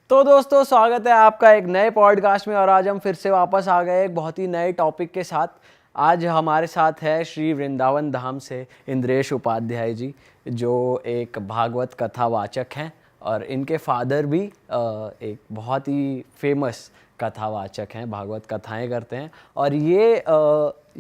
तो दोस्तों स्वागत है आपका एक नए पॉडकास्ट में। और आज हम फिर से वापस आ गए एक बहुत ही नए टॉपिक के साथ। आज हमारे साथ है श्री वृंदावन धाम से इंद्रेश उपाध्याय जी, जो एक भागवत कथावाचक हैं और इनके फादर भी एक बहुत ही फेमस कथावाचक हैं, भागवत कथाएं करते हैं। और ये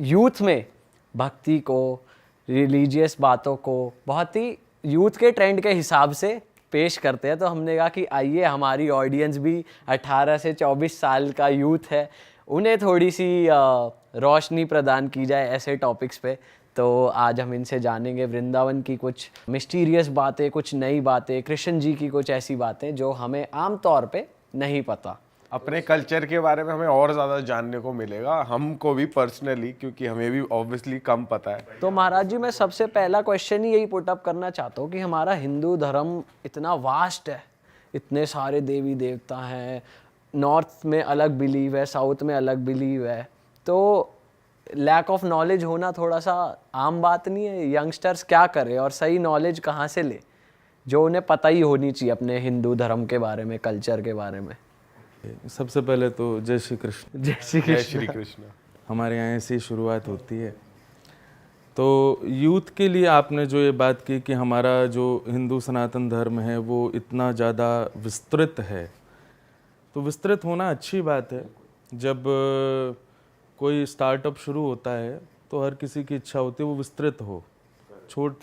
यूथ में भक्ति को, रिलीजियस बातों को बहुत ही यूथ के ट्रेंड के हिसाब से पेश करते हैं। तो हमने कहा कि आइए, हमारी ऑडियंस भी 18 से 24 साल का यूथ है, उन्हें थोड़ी सी रोशनी प्रदान की जाए ऐसे टॉपिक्स पे। तो आज हम इनसे जानेंगे वृंदावन की कुछ मिस्टीरियस बातें, कुछ नई बातें, कृष्ण जी की कुछ ऐसी बातें जो हमें आम तौर पे नहीं पता। अपने कल्चर के बारे में हमें और ज़्यादा जानने को मिलेगा, हमको भी पर्सनली, क्योंकि हमें भी ऑब्वियसली कम पता है। तो महाराज जी, मैं सबसे पहला क्वेश्चन ही यही पुट अप करना चाहता हूँ कि हमारा हिंदू धर्म इतना वास्ट है, इतने सारे देवी देवता हैं, नॉर्थ में अलग बिलीव है, साउथ में अलग बिलीव है, तो लैक ऑफ नॉलेज होना थोड़ा सा आम बात नहीं है? यंगस्टर्स क्या करें और सही नॉलेज कहाँ से ले जो उन्हें पता ही होनी चाहिए अपने हिंदू धर्म के बारे में, कल्चर के बारे में? सबसे पहले तो जय श्री कृष्ण। जय श्री जय कृष्ण। श्री कृष्ण। हमारे यहाँ ऐसी शुरुआत होती है। तो यूथ के लिए आपने जो ये बात की कि हमारा जो हिंदू सनातन धर्म है वो इतना ज़्यादा विस्तृत है, तो विस्तृत होना अच्छी बात है। जब कोई स्टार्टअप शुरू होता है तो हर किसी की इच्छा होती है वो विस्तृत हो,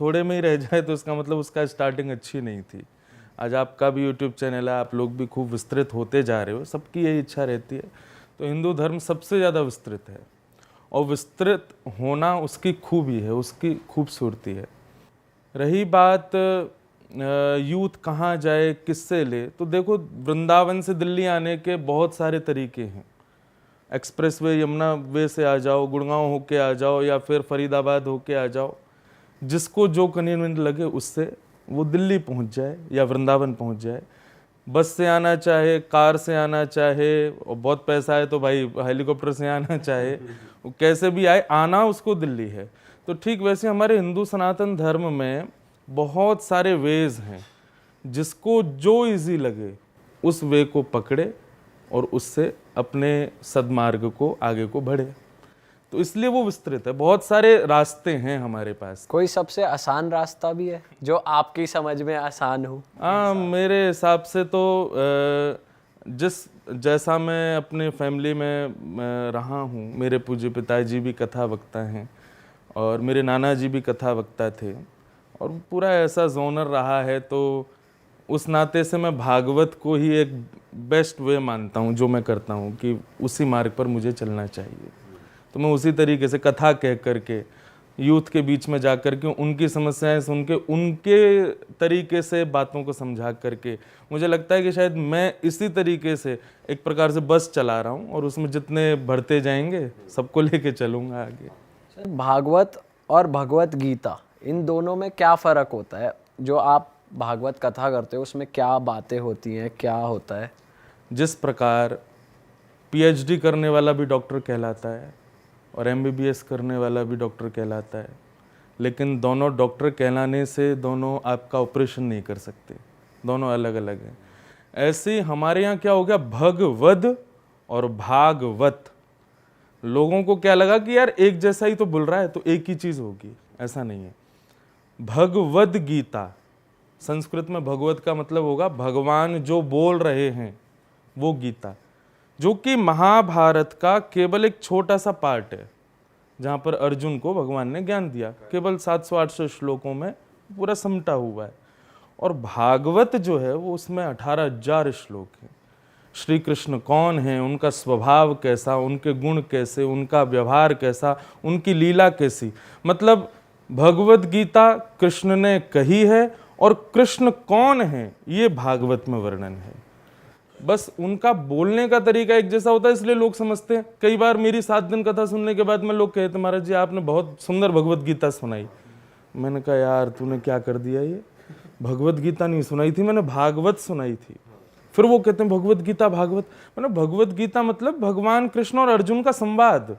थोड़े में ही रह जाए तो इसका मतलब उसका स्टार्टिंग अच्छी नहीं थी। आज आपका भी यूट्यूब चैनल है, आप लोग भी खूब विस्तृत होते जा रहे हो, सबकी यही इच्छा रहती है। तो हिंदू धर्म सबसे ज़्यादा विस्तृत है और विस्तृत होना उसकी खूबी है, उसकी खूबसूरती है। रही बात यूथ कहाँ जाए, किससे ले, तो देखो वृंदावन से दिल्ली आने के बहुत सारे तरीके हैं। एक्सप्रेस वे, यमुना वे से आ जाओ, गुड़गांव होके आ जाओ, या फिर फरीदाबाद होके आ जाओ, जिसको जो कन्वीनियंट लगे उससे वो दिल्ली पहुंच जाए या वृंदावन पहुंच जाए। बस से आना चाहे, कार से आना चाहे, और बहुत पैसा है तो भाई हेलीकॉप्टर से आना चाहे, वो कैसे भी आए, आना उसको दिल्ली है। तो ठीक वैसे हमारे हिंदू सनातन धर्म में बहुत सारे वेज हैं, जिसको जो इजी लगे उस वे को पकड़े और उससे अपने सद्मार्ग को आगे को बढ़े। तो इसलिए वो विस्तृत है, बहुत सारे रास्ते हैं हमारे पास। कोई सबसे आसान रास्ता भी है जो आपकी समझ में आसान हो? मेरे हिसाब से तो जैसा मैं अपने फैमिली में रहा हूँ, मेरे पूज्य पिताजी भी कथा वक्ता हैं और मेरे नाना जी भी कथा वक्ता थे, और पूरा ऐसा जोनर रहा है, तो उस नाते से मैं भागवत को ही एक बेस्ट वे मानता हूँ जो मैं करता हूँ, कि उसी मार्ग पर मुझे चलना चाहिए। तो मैं उसी तरीके से कथा कह करके यूथ के बीच में जा कर के उनकी समस्याएं सुन के उनके तरीके से बातों को समझा करके मुझे लगता है कि शायद मैं इसी तरीके से एक प्रकार से बस चला रहा हूँ, और उसमें जितने बढ़ते जाएंगे सबको लेके चलूँगा आगे। सर, भागवत और भगवत गीता, इन दोनों में क्या फ़र्क होता है? जो आप भागवत कथा करते हो उसमें क्या बातें होती हैं, क्या होता है? जिस प्रकार पीएचडी करने वाला भी डॉक्टर कहलाता है और एमबीबीएस करने वाला भी डॉक्टर कहलाता है, लेकिन दोनों डॉक्टर कहलाने से दोनों आपका ऑपरेशन नहीं कर सकते, दोनों अलग अलग हैं। ऐसे ही हमारे यहाँ क्या हो गया, भगवद और भागवत। लोगों को क्या लगा कि यार एक जैसा ही तो बोल रहा है तो एक ही चीज़ होगी, ऐसा नहीं है। भगवद गीता, संस्कृत में भगवत का मतलब होगा भगवान जो बोल रहे हैं वो गीता, जो कि महाभारत का केवल एक छोटा सा पार्ट है, जहाँ पर अर्जुन को भगवान ने ज्ञान दिया। केवल 700-800 श्लोकों में पूरा समटा हुआ है। और भागवत जो है वो उसमें 18,000 श्लोक हैं। श्री कृष्ण कौन है, उनका स्वभाव कैसा, उनके गुण कैसे, उनका व्यवहार कैसा, उनकी लीला कैसी, मतलब भगवत गीता कृष्ण ने कही है, और कृष्ण कौन है ये भागवत में वर्णन है। बस उनका बोलने का तरीका एक जैसा होता है, इसलिए लोग समझते हैं। कई बार मेरी 7 दिन कथा सुनने के बाद में लोग कहते महाराज जी आपने बहुत सुंदर भगवत गीता सुनाई। मैंने कहा यार तूने क्या कर दिया, ये भगवत गीता नहीं सुनाई थी, मैंने भागवत सुनाई थी। फिर वो कहते हैं भगवत गीता भागवत, मैंने भगवत गीता मतलब भगवान कृष्ण और अर्जुन का संवाद,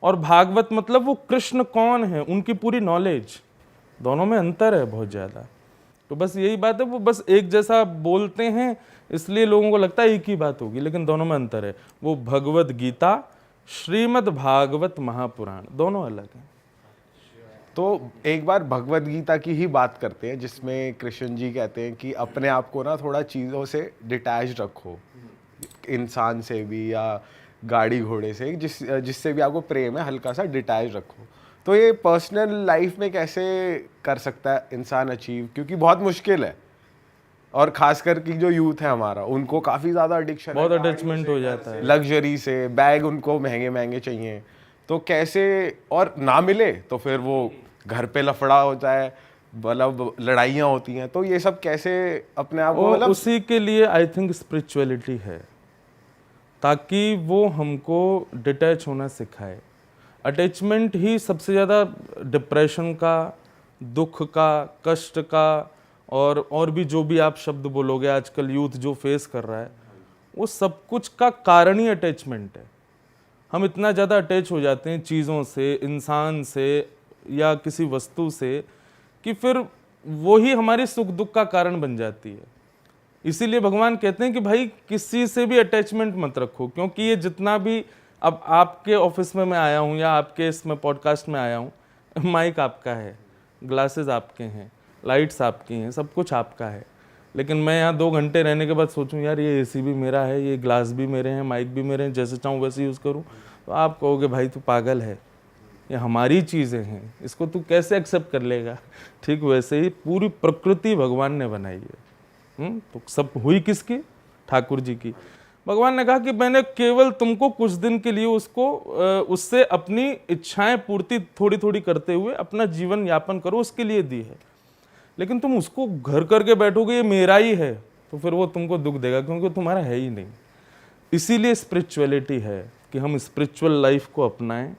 और भागवत मतलब वो कृष्ण कौन है, उनकी पूरी नॉलेज। दोनों में अंतर है बहुत ज़्यादा। तो बस यही बात है, वो बस एक जैसा बोलते हैं इसलिए लोगों को लगता है एक ही बात होगी, लेकिन दोनों में अंतर है। वो भगवत गीता, श्रीमद् भागवत महापुराण, दोनों अलग हैं। तो एक बार भगवत गीता की ही बात करते हैं, जिसमें कृष्ण जी कहते हैं कि अपने आप को ना थोड़ा चीज़ों से डिटैच रखो, इंसान से भी या गाड़ी घोड़े से, जिससे भी आपको प्रेम है, हल्का सा डिटैच रखो। तो ये पर्सनल लाइफ में कैसे कर सकता है इंसान अचीव, क्योंकि बहुत मुश्किल है, और खासकर कि जो यूथ है हमारा, उनको काफ़ी ज़्यादा एडिक्शन, बहुत अटैचमेंट हो जाता है, लग्जरी से, बैग उनको महंगे महंगे चाहिए, तो कैसे, और ना मिले तो फिर वो घर पे लफड़ा होता है, मतलब लड़ाइयाँ होती हैं, तो ये सब कैसे अपने आप को, और मतलब उसी के लिए आई थिंक स्पिरिचुअलिटी है, ताकि वो हमको डिटैच होना सिखाए। अटैचमेंट ही सबसे ज़्यादा डिप्रेशन का, दुख का, कष्ट का, और भी जो भी आप शब्द बोलोगे आजकल यूथ जो फेस कर रहा है, वो सब कुछ का कारण ही अटैचमेंट है। हम इतना ज़्यादा अटैच हो जाते हैं चीज़ों से, इंसान से या किसी वस्तु से, कि फिर वो ही हमारे सुख दुख का कारण बन जाती है। इसीलिए भगवान कहते हैं कि भाई किसी से भी अटैचमेंट मत रखो, क्योंकि ये जितना भी, अब आपके ऑफिस में मैं आया हूँ या आपके इसमें पॉडकास्ट में आया हूँ, माइक आपका है, ग्लासेस आपके हैं, लाइट्स आपकी हैं, सब कुछ आपका है, लेकिन मैं यहाँ 2 घंटे रहने के बाद सोचूं यार ये एसी भी मेरा है, ये ग्लास भी मेरे हैं, माइक भी मेरे हैं, जैसे चाहूँ वैसे यूज़ करूँ, तो आप कहोगे भाई तू पागल है, ये हमारी चीज़ें हैं, इसको तू कैसे एक्सेप्ट कर लेगा। ठीक वैसे ही पूरी प्रकृति भगवान ने बनाई है। तो सब हुई किसकी? ठाकुर जी की। भगवान ने कहा कि मैंने केवल तुमको कुछ दिन के लिए उससे अपनी इच्छाएं पूर्ति थोड़ी थोड़ी करते हुए अपना जीवन यापन करो, उसके लिए दी है, लेकिन तुम उसको घर करके बैठोगे ये मेरा ही है, तो फिर वो तुमको दुख देगा, क्योंकि तुम्हारा है ही नहीं। इसीलिए स्पिरिचुअलिटी है कि हम स्पिरिचुअल लाइफ को अपनाएं,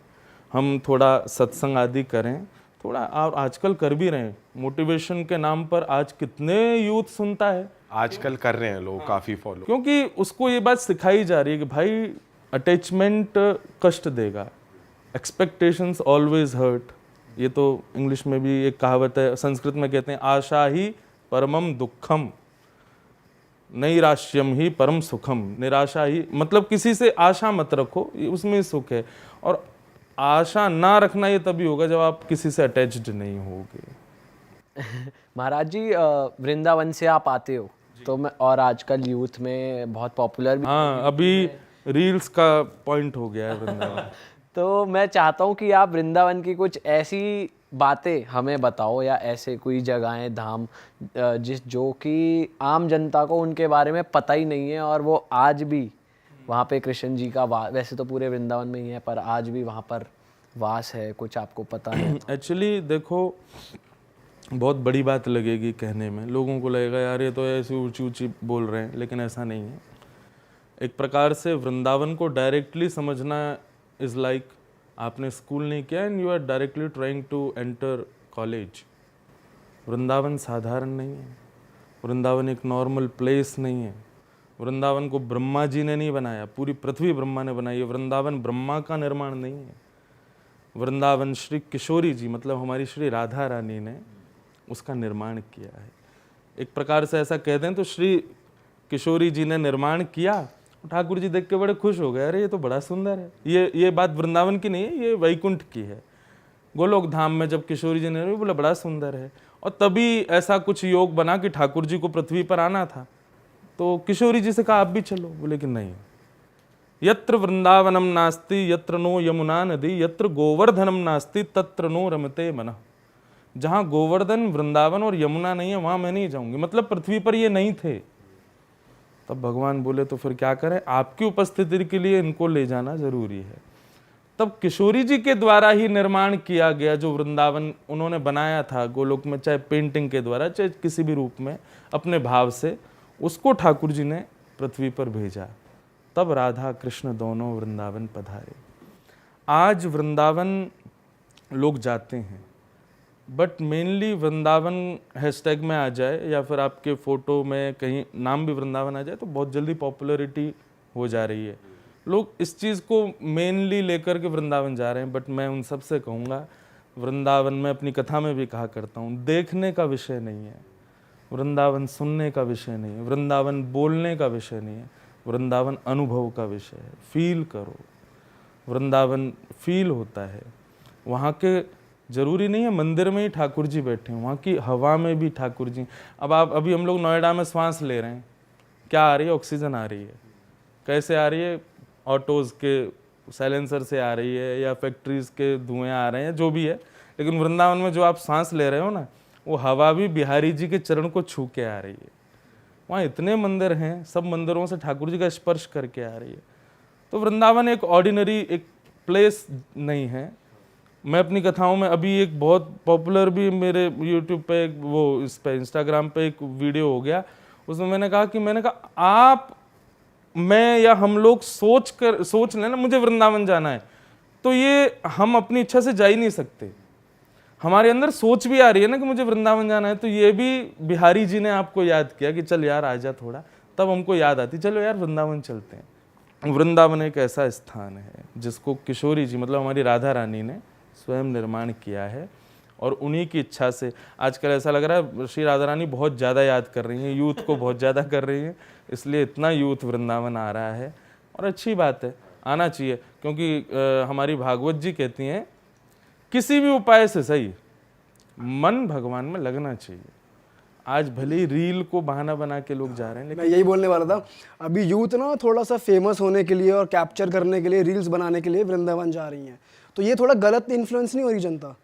हम थोड़ा सत्संग आदि करें, थोड़ा, और आजकल कर भी रहे हैं। मोटिवेशन के नाम पर आज कितने यूथ सुनता है, आजकल कर रहे हैं लोग काफ़ी फॉलो, क्योंकि उसको ये बात सिखाई जा रही है कि भाई अटैचमेंट कष्ट देगा, एक्सपेक्टेशंस ऑलवेज हर्ट। ये तो इंग्लिश में भी एक कहावत है, संस्कृत में कहते हैं आशा ही परमम दुखम, नैराश्यम ही परम सुखम। निराशा ही, मतलब किसी से आशा मत रखो, ये उसमें सुख है, और आशा ना रखना ये तभी होगा जब आप किसी से अटैच्ड नहीं होगे। महाराज जी, वृंदावन से आप आते हो, तो मैं, और आजकल यूथ में बहुत पॉपुलर भी, हाँ, अभी रील्स का पॉइंट हो गया है वृंदावन। तो मैं चाहता हूँ कि आप वृंदावन की कुछ ऐसी बातें हमें बताओ, या ऐसे कोई जगहें, धाम, जो कि आम जनता को उनके बारे में पता ही नहीं है, और वो आज भी वहाँ पे कृष्ण जी का वैसे तो पूरे वृंदावन में ही है, पर आज भी वहाँ पर वास है, कुछ आपको पता है? एक्चुअली देखो, बहुत बड़ी बात लगेगी कहने में, लोगों को लगेगा यार ये तो ऐसी ऊंची ऊंची बोल रहे हैं, लेकिन ऐसा नहीं है। एक प्रकार से वृंदावन को डायरेक्टली समझना इज़ लाइक आपने स्कूल नहीं किया and you are directly trying to enter college. Vrindavan साधारण नहीं है, वृंदावन एक नॉर्मल प्लेस नहीं है। वृंदावन को ब्रह्मा जी ने नहीं बनाया, पूरी पृथ्वी ब्रह्मा ने बनाई है। वृंदावन ब्रह्मा का निर्माण नहीं है, वृंदावन श्री किशोरी जी, मतलब हमारी श्री राधा रानी ने उसका निर्माण किया है। एक प्रकार से ऐसा कहते हैं तो श्री किशोरी जी ने निर्माण किया, ठाकुर जी देख के बड़े खुश हो गए, अरे ये तो बड़ा सुंदर है। ये बात वृंदावन की नहीं है, ये वैकुंठ की है। गोलोक धाम में जब किशोरी जी ने बोला बड़ा सुंदर है, और तभी ऐसा कुछ योग बना कि ठाकुर जी को पृथ्वी पर आना था, तो किशोरी जी से कहा आप भी चलो, बोले कि नहीं। यत्र वृंदावनम नास्ति यत्र नो यमुना नदी, यत्र गोवर्धनम नास्ति तत्र नो रमते मनः। जहाँ गोवर्धन, वृंदावन और यमुना नहीं है वहाँ मैं नहीं जाऊंगी, मतलब पृथ्वी पर ये नहीं थे। तब भगवान बोले तो फिर क्या करें, आपकी उपस्थिति के लिए इनको ले जाना जरूरी है। तब किशोरी जी के द्वारा ही निर्माण किया गया जो वृंदावन उन्होंने बनाया था गोलोक में, चाहे पेंटिंग के द्वारा चाहे किसी भी रूप में अपने भाव से, उसको ठाकुर जी ने पृथ्वी पर भेजा। तब राधा कृष्ण दोनों वृंदावन पधारे। आज वृंदावन लोग जाते हैं, बट मेनली वृंदावन हैशटैग में आ जाए या फिर आपके फ़ोटो में कहीं नाम भी वृंदावन आ जाए तो बहुत जल्दी पॉपुलैरिटी हो जा रही है। लोग इस चीज़ को मेनली लेकर के वृंदावन जा रहे हैं, बट मैं उन सब से कहूँगा, वृंदावन में अपनी कथा में भी कहा करता हूँ, देखने का विषय नहीं है, वृंदावन सुनने का विषय नहीं है, वृंदावन बोलने का विषय नहीं है, वृंदावन अनुभव का विषय है। फील करो, वृंदावन फील होता है। वहाँ के जरूरी नहीं है मंदिर में ही ठाकुर जी बैठे हैं, वहाँ की हवा में भी ठाकुर जी। अब आप अभी हम लोग नोएडा में सांस ले रहे हैं, क्या आ रही है? ऑक्सीजन आ रही है। कैसे आ रही है? ऑटोज़ के साइलेंसर से आ रही है या फैक्ट्रीज के धुएं आ रहे हैं, जो भी है। लेकिन वृंदावन में जो आप सांस ले रहे हो ना, वो हवा भी बिहारी जी के चरण को छू के आ रही है। वहाँ इतने मंदिर हैं, सब मंदिरों से ठाकुर जी का स्पर्श करके आ रही है। तो वृंदावन एक ऑर्डिनरी एक प्लेस नहीं है। मैं अपनी कथाओं में अभी एक बहुत पॉपुलर भी मेरे यूट्यूब पे वो इस पे इंस्टाग्राम पे एक वीडियो हो गया, उसमें मैंने कहा आप मैं या हम लोग सोच लें ना मुझे वृंदावन जाना है, तो ये हम अपनी इच्छा से जा ही नहीं सकते। हमारे अंदर सोच भी आ रही है ना कि मुझे वृंदावन जाना है, तो ये भी बिहारी जी ने आपको याद किया कि चल यार आजा थोड़ा, तब हमको याद आती चलो यार वृंदावन चलते हैं। वृंदावन एक ऐसा स्थान है जिसको किशोरी जी मतलब हमारी राधा रानी ने स्वयं निर्माण किया है, और उन्हीं की इच्छा से आजकल ऐसा लग रहा है श्री राधा रानी बहुत ज़्यादा याद कर रही हैं, यूथ को बहुत ज़्यादा कर रही हैं, इसलिए इतना यूथ वृंदावन आ रहा है। और अच्छी बात है, आना चाहिए, क्योंकि हमारी भागवत जी कहती हैं किसी भी उपाय से सही मन भगवान में लगना चाहिए। आज भले ही रील को बहाना बना के लोग जा रहे हैं, मैं यही बोलने वाला था, अभी यूथ ना थोड़ा सा फेमस होने के लिए और कैप्चर करने के लिए रील्स बनाने के लिए वृंदावन जा रही हैं, तो ये थोड़ा गलत इन्फ्लुएंस नहीं हो रही जनता?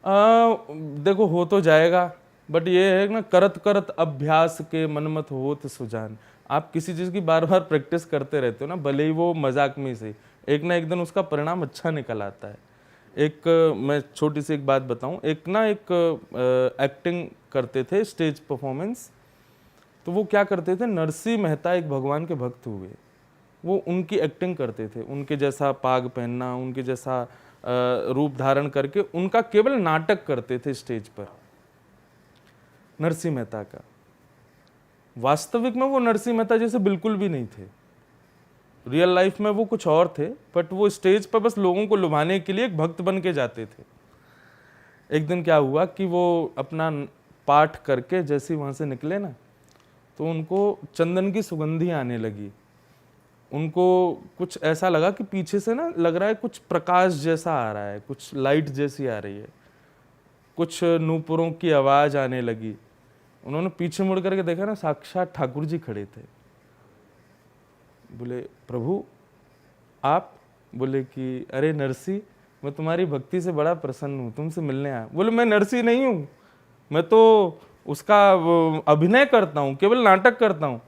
देखो हो तो जाएगा, बट ये है ना करत करत अभ्यास के मनमत होत सुजान। आप किसी चीज़ की बार बार प्रैक्टिस करते रहते हो ना, भले ही वो मजाक में से एक ना एक दिन उसका परिणाम अच्छा निकल आता है। मैं छोटी सी एक बात बताऊं, एक एक्टिंग करते थे स्टेज परफॉर्मेंस, तो वो क्या करते थे, नरसिंह मेहता एक भगवान के भक्त हुए, वो उनकी एक्टिंग करते थे, उनके जैसा पाग पहनना, उनके जैसा रूप धारण करके उनका केवल नाटक करते थे स्टेज पर। नरसिंह मेहता का वास्तविक में वो नरसिंह मेहता जैसे बिल्कुल भी नहीं थे, रियल लाइफ में वो कुछ और थे, बट वो स्टेज पर बस लोगों को लुभाने के लिए एक भक्त बन के जाते थे। एक दिन क्या हुआ कि वो अपना पाठ करके जैसे वहां से निकले ना, तो उनको चंदन की सुगंधी आने लगी। उनको कुछ ऐसा लगा कि पीछे से ना लग रहा है कुछ प्रकाश जैसा आ रहा है, कुछ लाइट जैसी आ रही है, कुछ नूपुरों की आवाज आने लगी। उन्होंने पीछे मुड़ करके देखा ना, साक्षात ठाकुर जी खड़े थे। बोले प्रभु आप? बोले कि अरे नरसी, मैं तुम्हारी भक्ति से बड़ा प्रसन्न हूँ, तुमसे मिलने आया। बोले मैं नरसी नहीं हूँ, मैं तो उसका अभिनय करता हूँ, केवल नाटक करता हूँ।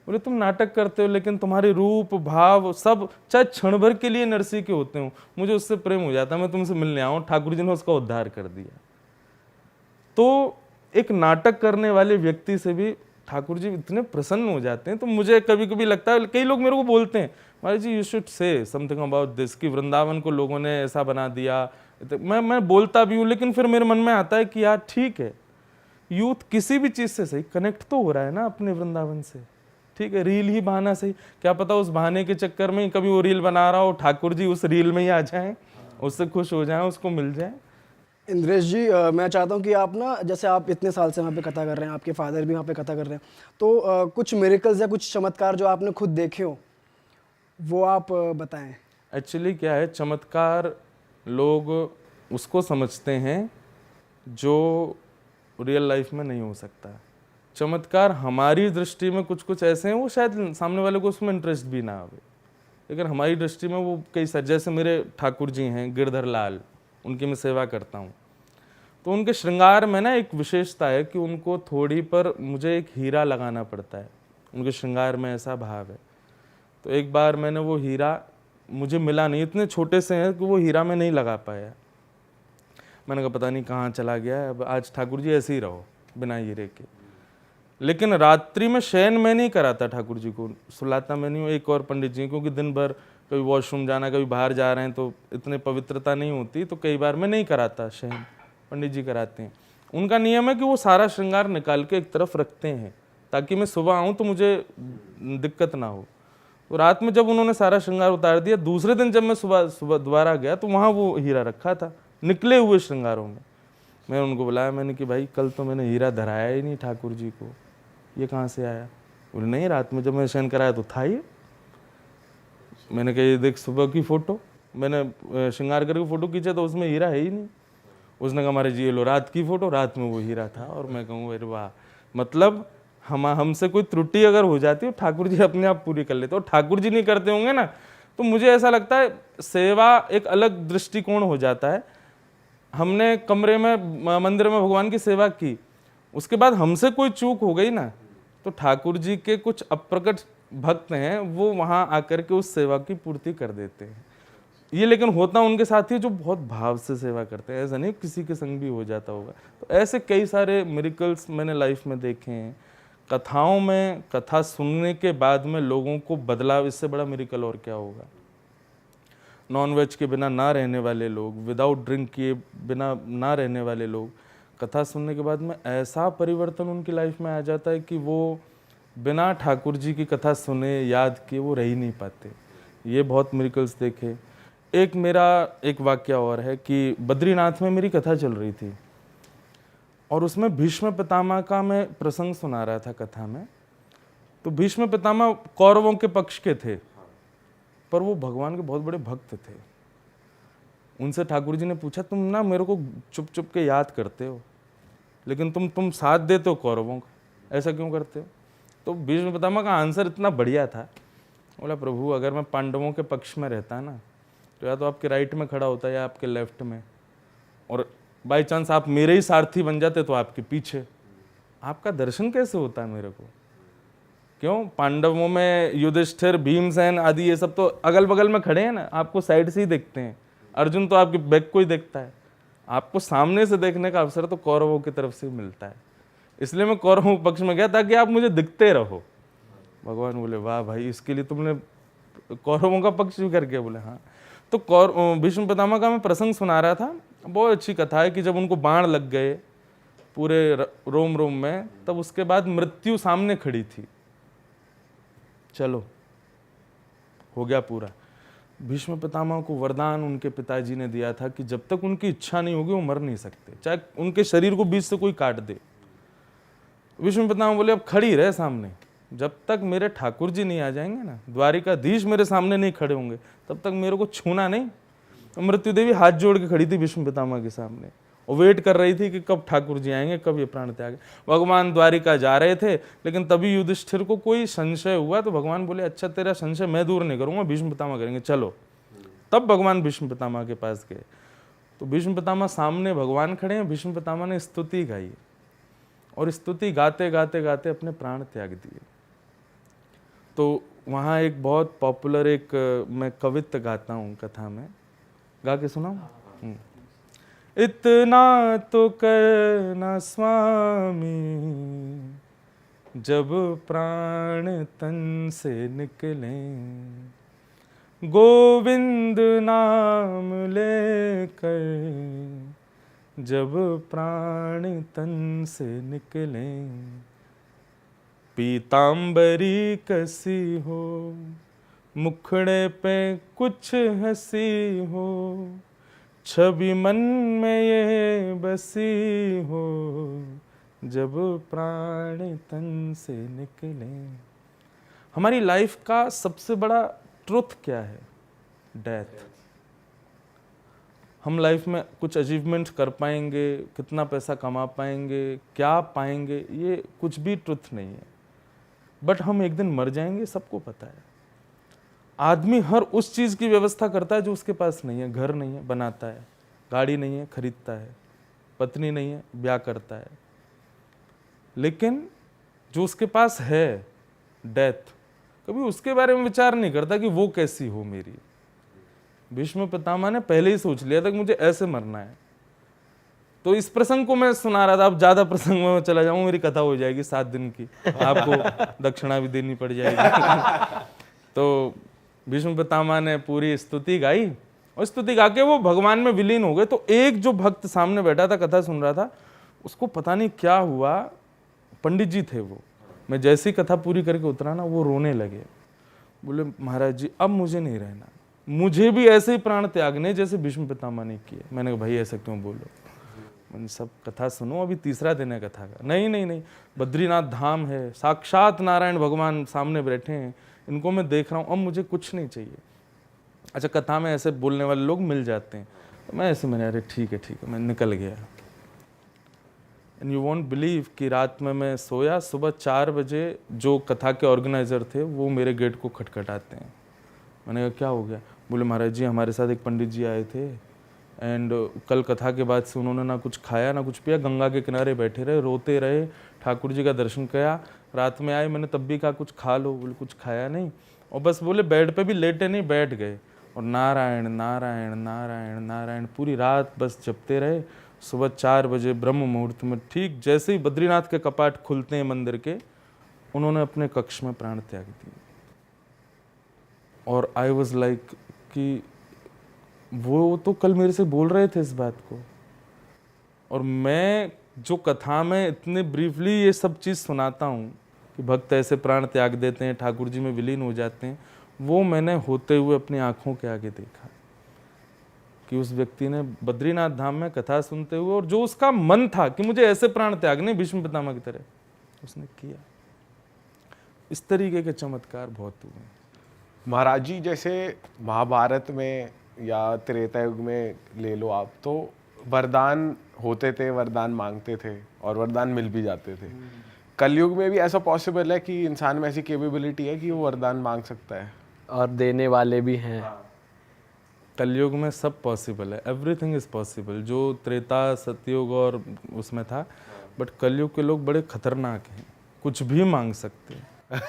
बोले तुम नाटक करते हो, लेकिन तुम्हारे रूप भाव सब चाहे क्षण भर के लिए नरसी के होते हो, मुझे उससे प्रेम हो जाता है, मैं तुमसे मिलने आऊँ। ठाकुर जी ने उसका उद्धार कर दिया। तो एक नाटक करने वाले व्यक्ति से भी ठाकुर जी इतने प्रसन्न हो जाते हैं। तो मुझे कभी कभी लगता है, कई लोग मेरे को बोलते हैं Maharaj ji you should say something about this, कि वृंदावन को लोगों ने ऐसा बना दिया। मैं बोलता भी हूँ, लेकिन फिर मेरे मन में आता है कि यार ठीक है, यूथ किसी भी चीज़ से सही कनेक्ट तो हो रहा है ना अपने वृंदावन से। ठीक है, रील ही बहाना सही, क्या पता उस बहाने के चक्कर में कभी वो रील बना रहा हो, ठाकुर जी उस रील में ही आ जाएं, उससे खुश हो जाएं, उसको मिल जाए। इंद्रेश जी, मैं चाहता हूँ कि आप ना, जैसे आप इतने साल से वहाँ पे कथा कर रहे हैं, आपके फादर भी वहाँ पे कथा कर रहे हैं, तो कुछ मिरेकल्स या कुछ चमत्कार जो आपने खुद देखे हो वो आप बताएं। एक्चुअली क्या है, चमत्कार लोग उसको समझते हैं जो रियल लाइफ में नहीं हो सकता। चमत्कार हमारी दृष्टि में कुछ कुछ ऐसे हैं, वो शायद सामने वाले को उसमें इंटरेस्ट भी ना आवे, लेकिन हमारी दृष्टि में वो कई सारे, जैसे मेरे ठाकुर जी हैं गिरधर लाल, उनकी मैं सेवा करता हूँ, तो उनके श्रृंगार में ना एक विशेषता है कि उनको थोड़ी पर मुझे एक हीरा लगाना पड़ता है, उनके श्रृंगार में ऐसा भाव है। तो एक बार मैंने वो हीरा, मुझे मिला नहीं, इतने छोटे से हैं कि वो हीरा मैं नहीं लगा पाया। मैंने कहा पता नहीं कहाँ चला गया, अब आज ठाकुर जी ऐसे ही रहो बिना हीरे के। लेकिन रात्रि में शयन मैं नहीं कराता ठाकुर जी को, सुलाता मैं नहीं हूँ, एक और पंडित जी, क्योंकि दिन भर कभी वॉशरूम जाना, कभी बाहर जा रहे हैं, तो इतने पवित्रता नहीं होती, तो कई बार मैं नहीं कराता शयन, पंडित जी कराते हैं। उनका नियम है कि वो सारा श्रृंगार निकाल के एक तरफ रखते हैं ताकि मैं सुबह आऊँ तो मुझे दिक्कत ना हो। तो रात में जब उन्होंने सारा श्रृंगार उतार दिया, दूसरे दिन जब मैं सुबह दोबारा गया तो वहाँ वो हीरा रखा था निकले हुए श्रृंगारों में। मैंने उनको बुलाया, मैंने कि भाई कल तो मैंने हीरा धराया ही नहीं ठाकुर जी को, ये कहाँ से आया? बोले नहीं, रात में जब मैं शयन कराया तो था ये। मैंने कहा ये देख सुबह की फ़ोटो, मैंने श्रृंगार करके फ़ोटो खींचा तो उसमें हीरा है ही नहीं। उसने कहा हमारे जी ये लो रात की फ़ोटो, रात में वो हीरा था। और मैं कहूँ अरे वाह, मतलब हमसे कोई त्रुटि अगर हो जाती है ठाकुर जी अपने आप पूरी कर लेते, और ठाकुर जी नहीं करते होंगे ना, तो मुझे ऐसा लगता है सेवा एक अलग दृष्टिकोण हो जाता है। हमने कमरे में मंदिर में भगवान की सेवा की, उसके बाद हमसे कोई चूक हो गई ना, तो ठाकुर जी के कुछ अप्रकट भक्त हैं, वो वहाँ आकर के उस सेवा की पूर्ति कर देते हैं। ये लेकिन होता उनके साथ ही जो बहुत भाव से सेवा करते हैं, ऐसा नहीं किसी के संग भी हो जाता होगा। तो ऐसे कई सारे मिरेकल्स मैंने लाइफ में देखे हैं। कथाओं में, कथा सुनने के बाद में लोगों को बदलाव, इससे बड़ा मिरेकल और क्या होगा। नॉन वेज के बिना ना रहने वाले लोग, विदाउट ड्रिंक किए बिना ना रहने वाले लोग, कथा सुनने के बाद में ऐसा परिवर्तन उनकी लाइफ में आ जाता है कि वो बिना ठाकुर जी की कथा सुने, याद किए वो रह ही नहीं पाते। ये बहुत मिरेकल्स देखे। एक मेरा एक वाक्य और है कि बद्रीनाथ में मेरी कथा चल रही थी और उसमें भीष्म पितामह का मैं प्रसंग सुना रहा था कथा में। तो भीष्म पितामह कौरवों के पक्ष के थे, पर वो भगवान के बहुत बड़े भक्त थे। उनसे ठाकुर जी ने पूछा तुम ना मेरे को चुप चुप के याद करते हो, लेकिन तुम साथ देते हो कौरवों का, ऐसा क्यों करते हो? तो भीष्म पितामह का आंसर इतना बढ़िया था, बोला प्रभु अगर मैं पांडवों के पक्ष में रहता ना, तो या तो आपके राइट में खड़ा होता या आपके लेफ्ट में, और बाई चांस आप मेरे ही सारथी बन जाते तो आपके पीछे। आपका दर्शन कैसे होता है मेरे को? क्यों? पांडवों में युधिष्ठिर, भीमसेन आदि ये सब तो अगल बगल में खड़े हैं ना, आपको साइड से ही देखते हैं। अर्जुन तो आपके बैक को ही देखता है। आपको सामने से देखने का अवसर तो कौरवों की तरफ से मिलता है। इसलिए मैं कौरवों के पक्ष में गया ताकि आप मुझे दिखते रहो। भगवान बोले वाह भाई, इसके लिए तुमने कौरवों का पक्ष भी करके? बोले हाँ। तो भीष्म पितामह का मैं प्रसंग सुना रहा था। बहुत अच्छी कथा है कि जब उनको बाण लग गए पूरे रोम रोम में, तब उसके बाद मृत्यु सामने खड़ी थी। चलो हो गया पूरा। भीष्म पितामह को वरदान उनके पिताजी ने दिया था कि जब तक उनकी इच्छा नहीं होगी वो मर नहीं सकते, चाहे उनके शरीर को बीच से कोई काट दे। भीष्म पितामह बोले अब खड़ी रहे सामने, जब तक मेरे ठाकुर जी नहीं आ जाएंगे ना, द्वारिकाधीश मेरे सामने नहीं खड़े होंगे, तब तक मेरे को छूना नहीं। तो मृत्यु देवी हाथ जोड़ के खड़ी थी भीष्म पितामह के सामने और वेट कर रही थी कि कब ठाकुर जी आएंगे, कब ये प्राण त्याग। भगवान द्वारिका जा रहे थे, लेकिन तभी युधिष्ठिर को कोई संशय हुआ, तो भगवान बोले अच्छा तेरा संशय मैं दूर नहीं करूंगा, भीष्म पितामह करेंगे, चलो। तब भगवान भीष्म पितामह के पास गए, तो भीष्म पितामह सामने भगवान खड़े हैं। भीष्म पितामह ने स्तुति गाई और स्तुति गाते गाते गाते अपने प्राण त्याग दिए। तो वहाँ एक बहुत पॉपुलर एक मैं कवित्त गाता हूँ कथा में, गा के सुनाऊं? इतना तो करना स्वामी जब प्राण तन से निकले, गोविंद नाम लेकर जब प्राण तन से निकले, पीतांबरी कसी हो मुखड़े पे कुछ हंसी हो, छवि मन में ये बसी हो जब प्राण तन से निकले। हमारी लाइफ का सबसे बड़ा ट्रुथ क्या है? डेथ। हम लाइफ में कुछ अचीवमेंट कर पाएंगे, कितना पैसा कमा पाएंगे, क्या पाएंगे, ये कुछ भी ट्रुथ नहीं है। बट हम एक दिन मर जाएंगे, सबको पता है। आदमी हर उस चीज़ की व्यवस्था करता है जो उसके पास नहीं है। घर नहीं है, बनाता है। गाड़ी नहीं है, खरीदता है। पत्नी नहीं है, ब्याह करता है। लेकिन जो उसके पास है, डेथ, कभी उसके बारे में विचार नहीं करता कि वो कैसी हो मेरी। भीष्म पितामह ने पहले ही सोच लिया था कि मुझे ऐसे मरना है। तो इस प्रसंग को मैं सुना रहा था। अब ज्यादा प्रसंग में मैं चला जाऊं, मेरी कथा हो जाएगी 7 दिन की, आपको दक्षिणा भी देनी पड़ जाएगी। तो भीष्म पितामह ने पूरी स्तुति गाई और स्तुति गा के वो भगवान में विलीन हो गए। तो एक जो भक्त सामने बैठा था, कथा सुन रहा था, उसको पता नहीं क्या हुआ, पंडित जी थे वो, मैं जैसी कथा पूरी करके उतरा ना, वो रोने लगे। बोले महाराज जी अब मुझे नहीं रहना, मुझे भी ऐसे ही प्राण त्यागने जैसे भीष्म पितामह ने किए। मैंने कहा भाई ऐसा क्यों बोलो? मैंने सब कथा सुनो, अभी तीसरा दिन है कथा का। नहीं नहीं नहीं, बद्रीनाथ धाम है, साक्षात नारायण भगवान सामने बैठे हैं, इनको मैं देख रहा हूँ, अब मुझे कुछ नहीं चाहिए। अच्छा, कथा में ऐसे बोलने वाले लोग मिल जाते हैं, तो मैं ऐसे मैंने अरे ठीक है, मैं निकल गया। एंड यू वॉन्ट बिलीव कि रात में मैं सोया, सुबह 4 बजे जो कथा के ऑर्गेनाइज़र थे वो मेरे गेट को खटखटाते हैं। मैंने कहा क्या हो गया? बोले महाराज जी हमारे साथ एक पंडित जी आए थे एंड कल कथा के बाद से उन्होंने ना कुछ खाया ना कुछ पिया, गंगा के किनारे बैठे रहे, रोते रहे, ठाकुर जी का दर्शन किया, रात में आए, मैंने तब भी कहा कुछ खा लो, बोले कुछ खाया नहीं, और बस बोले बेड पे भी लेटे नहीं, बैठ गए और नारायण नारायण नारायण नारायण पूरी रात बस जपते रहे। सुबह 4 बजे ब्रह्म मुहूर्त में, ठीक जैसे ही बद्रीनाथ के कपाट खुलते हैं मंदिर के, उन्होंने अपने कक्ष में प्राण त्याग दिए। और आई वॉज लाइक कि वो तो कल मेरे से बोल रहे थे इस बात को, और मैं जो कथा में इतने ब्रीफली ये सब चीज़ सुनाता हूँ कि भक्त ऐसे प्राण त्याग देते हैं, ठाकुर जी में विलीन हो जाते हैं, वो मैंने होते हुए अपनी आंखों के आगे देखा कि उस व्यक्ति ने बद्रीनाथ धाम में कथा सुनते हुए, और जो उसका मन था कि मुझे ऐसे प्राण त्यागने भीष्म पितामह की तरह, उसने किया। इस तरीके के चमत्कार बहुत हुए। महाराज जी जैसे महाभारत में या त्रेता युग में ले लो आप, तो वरदान होते थे, वरदान मांगते थे और वरदान मिल भी जाते थे। कलयुग में भी ऐसा पॉसिबल है कि इंसान में ऐसी कैपेबिलिटी है कि वो वरदान मांग सकता है और देने वाले भी हैं। कलयुग में सब पॉसिबल है, एवरीथिंग इज पॉसिबल। जो त्रेता सतयुग और उसमें था, बट कलयुग के लोग बड़े खतरनाक हैं, कुछ भी मांग सकते हैं।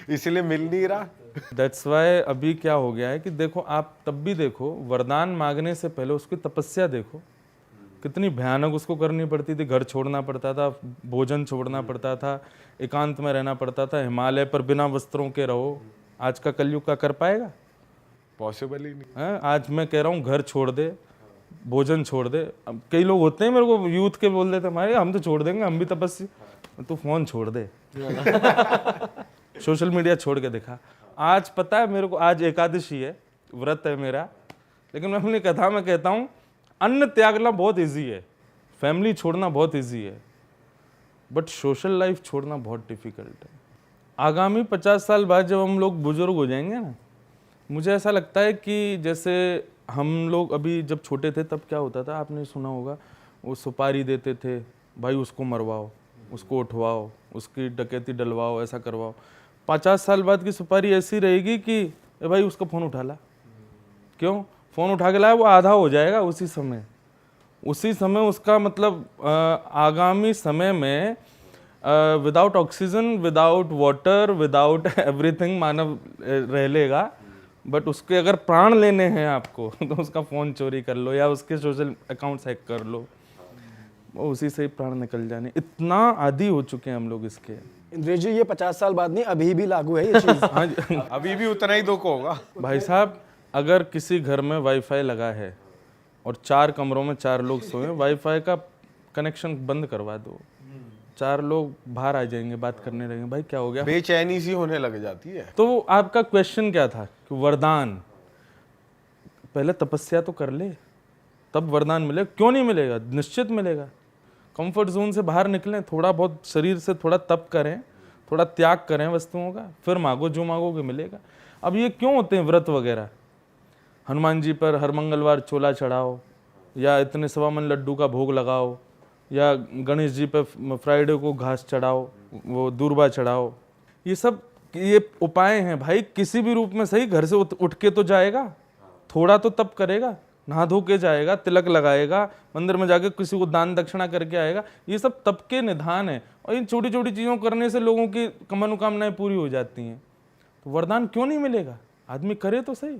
इसलिए मिल नहीं रहा। दैट्स वाई अभी क्या हो गया है कि देखो, आप तब भी देखो, वरदान मांगने से पहले उसकी तपस्या देखो कितनी भयानक उसको करनी पड़ती थी। घर छोड़ना पड़ता था, भोजन छोड़ना पड़ता था, एकांत में रहना पड़ता था, हिमालय पर बिना वस्त्रों के रहो। आज का कलयुग का कर पाएगा? पॉसिबल ही नहीं है? आज मैं कह रहा हूँ घर छोड़ दे, भोजन छोड़ दे। अब कई लोग होते हैं मेरे को यूथ के बोल देते हैं हमारे, हम तो छोड़ देंगे, हम भी तपस्या। तू फोन छोड़ दे, सोशल मीडिया छोड़ के दिखा। आज पता है मेरे को, आज एकादशी है, व्रत है मेरा, लेकिन मैं अपनी कथा में कहता हूँ अन्न त्यागना बहुत इजी है, फैमिली छोड़ना बहुत इजी है, बट सोशल लाइफ छोड़ना बहुत डिफिकल्ट है। आगामी 50 साल बाद जब हम लोग बुजुर्ग हो जाएंगे ना, मुझे ऐसा लगता है कि जैसे हम लोग अभी जब छोटे थे तब क्या होता था, आपने सुना होगा, वो सुपारी देते थे, भाई उसको मरवाओ, उसको उठवाओ, उसकी डकैती डलवाओ, ऐसा करवाओ। 50 साल बाद की सुपारी ऐसी रहेगी कि ए भाई उसका फ़ोन उठा ला। क्यों? फ़ोन उठा के लाया, वो आधा हो जाएगा उसी समय उसका मतलब आगामी समय में without oxygen, without water, without everything मानव रह लेगा, बट उसके अगर प्राण लेने हैं आपको तो उसका फ़ोन चोरी कर लो या उसके सोशल अकाउंट्स हैक कर लो, वो उसी से ही प्राण निकल जाने। इतना आदी हो चुके हैं हम लोग इसके। इंद्रेश जी, ये 50 साल बाद नहीं, अभी भी लागू है ये चीज़। हाँ जी। अभी भी उतना ही दुख होगा। भाई साहब, अगर किसी घर में वाईफाई लगा है और 4 कमरों में 4 लोग सोए, वाईफाई का कनेक्शन बंद करवा दो, 4 लोग बाहर आ जाएंगे, बात करने लगेंगे, भाई क्या हो गया? बेचैनी सी होने लग जाती है। तो आपका क्वेश्चन क्या था कि वरदान, पहले तपस्या तो कर ले तब वरदान मिले। क्यों नहीं मिलेगा? निश्चित मिलेगा। कंफर्ट जोन से बाहर निकलें, थोड़ा बहुत शरीर से थोड़ा तप करें, थोड़ा त्याग करें वस्तुओं का, फिर मांगो, जो मांगोगे मिलेगा। अब ये क्यों होते हैं व्रत वगैरह? हनुमान जी पर हर मंगलवार चोला चढ़ाओ, या इतने 1.25 मन लड्डू का भोग लगाओ, या गणेश जी पे फ्राइडे को घास चढ़ाओ, वो दूर्बा चढ़ाओ। ये उपाय हैं भाई, किसी भी रूप में सही, घर से उठ के तो जाएगा, थोड़ा तो तप करेगा, नहा धो के जाएगा, तिलक लगाएगा, मंदिर में जाके किसी को दान दक्षिणा करके आएगा। ये सब तप के निधान है, और इन छोटी छोटी चीज़ों करने से लोगों की मनोकामनाएं पूरी हो जाती हैं। तो वरदान क्यों नहीं मिलेगा? आदमी करे तो सही।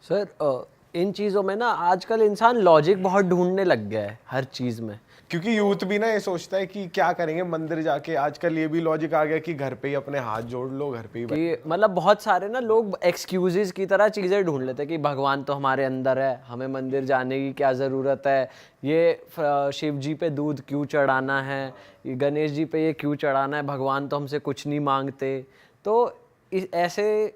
सर, इन चीज़ों में ना आजकल इंसान लॉजिक बहुत ढूंढने लग गया है हर चीज़ में, क्योंकि यूथ भी ना ये सोचता है कि क्या करेंगे मंदिर जाके। आजकल ये भी लॉजिक आ गया कि घर पे ही अपने हाथ जोड़ लो, घर पे ही कि मतलब बहुत सारे ना लोग एक्सक्यूजेस की तरह चीज़ें ढूंढ लेते हैं कि भगवान तो हमारे अंदर है, हमें मंदिर जाने की क्या ज़रूरत है, ये शिव जी पे दूध क्यों चढ़ाना है, ये गणेश जी पे ये क्यों चढ़ाना है, भगवान तो हमसे कुछ नहीं मांगते। तो ऐसे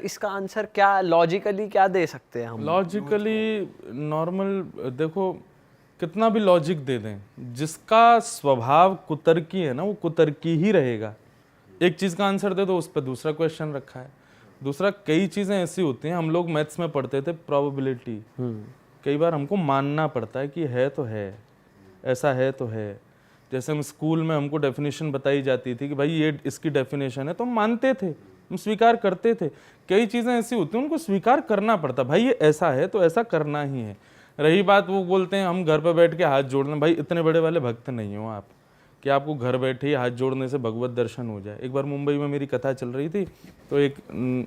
इसका आंसर क्या लॉजिकली क्या दे सकते हैं हम? लॉजिकली नॉर्मल देखो, कितना भी लॉजिक दे दें, जिसका स्वभाव कुतर्की है ना, वो कुतर्की ही रहेगा। एक चीज़ का आंसर दे दो, उस पर दूसरा क्वेश्चन रखा है। दूसरा, कई चीज़ें ऐसी होती हैं, हम लोग मैथ्स में पढ़ते थे प्रोबेबिलिटी, कई बार हमको मानना पड़ता है कि है तो है, ऐसा है तो है। जैसे हम स्कूल में हमको डेफिनेशन बताई जाती थी कि भाई ये इसकी डेफिनेशन है, तो हम मानते थे, हम स्वीकार करते थे। कई चीज़ें ऐसी होती हैं उनको स्वीकार करना पड़ता, भाई ये ऐसा है तो ऐसा करना ही है। रही बात, वो बोलते हैं हम घर पर बैठ के हाथ जोड़ने, भाई इतने बड़े वाले भक्त नहीं हो आप कि आपको घर बैठे ही हाथ जोड़ने से भगवत दर्शन हो जाए। एक बार मुंबई में मेरी कथा चल रही थी, तो एक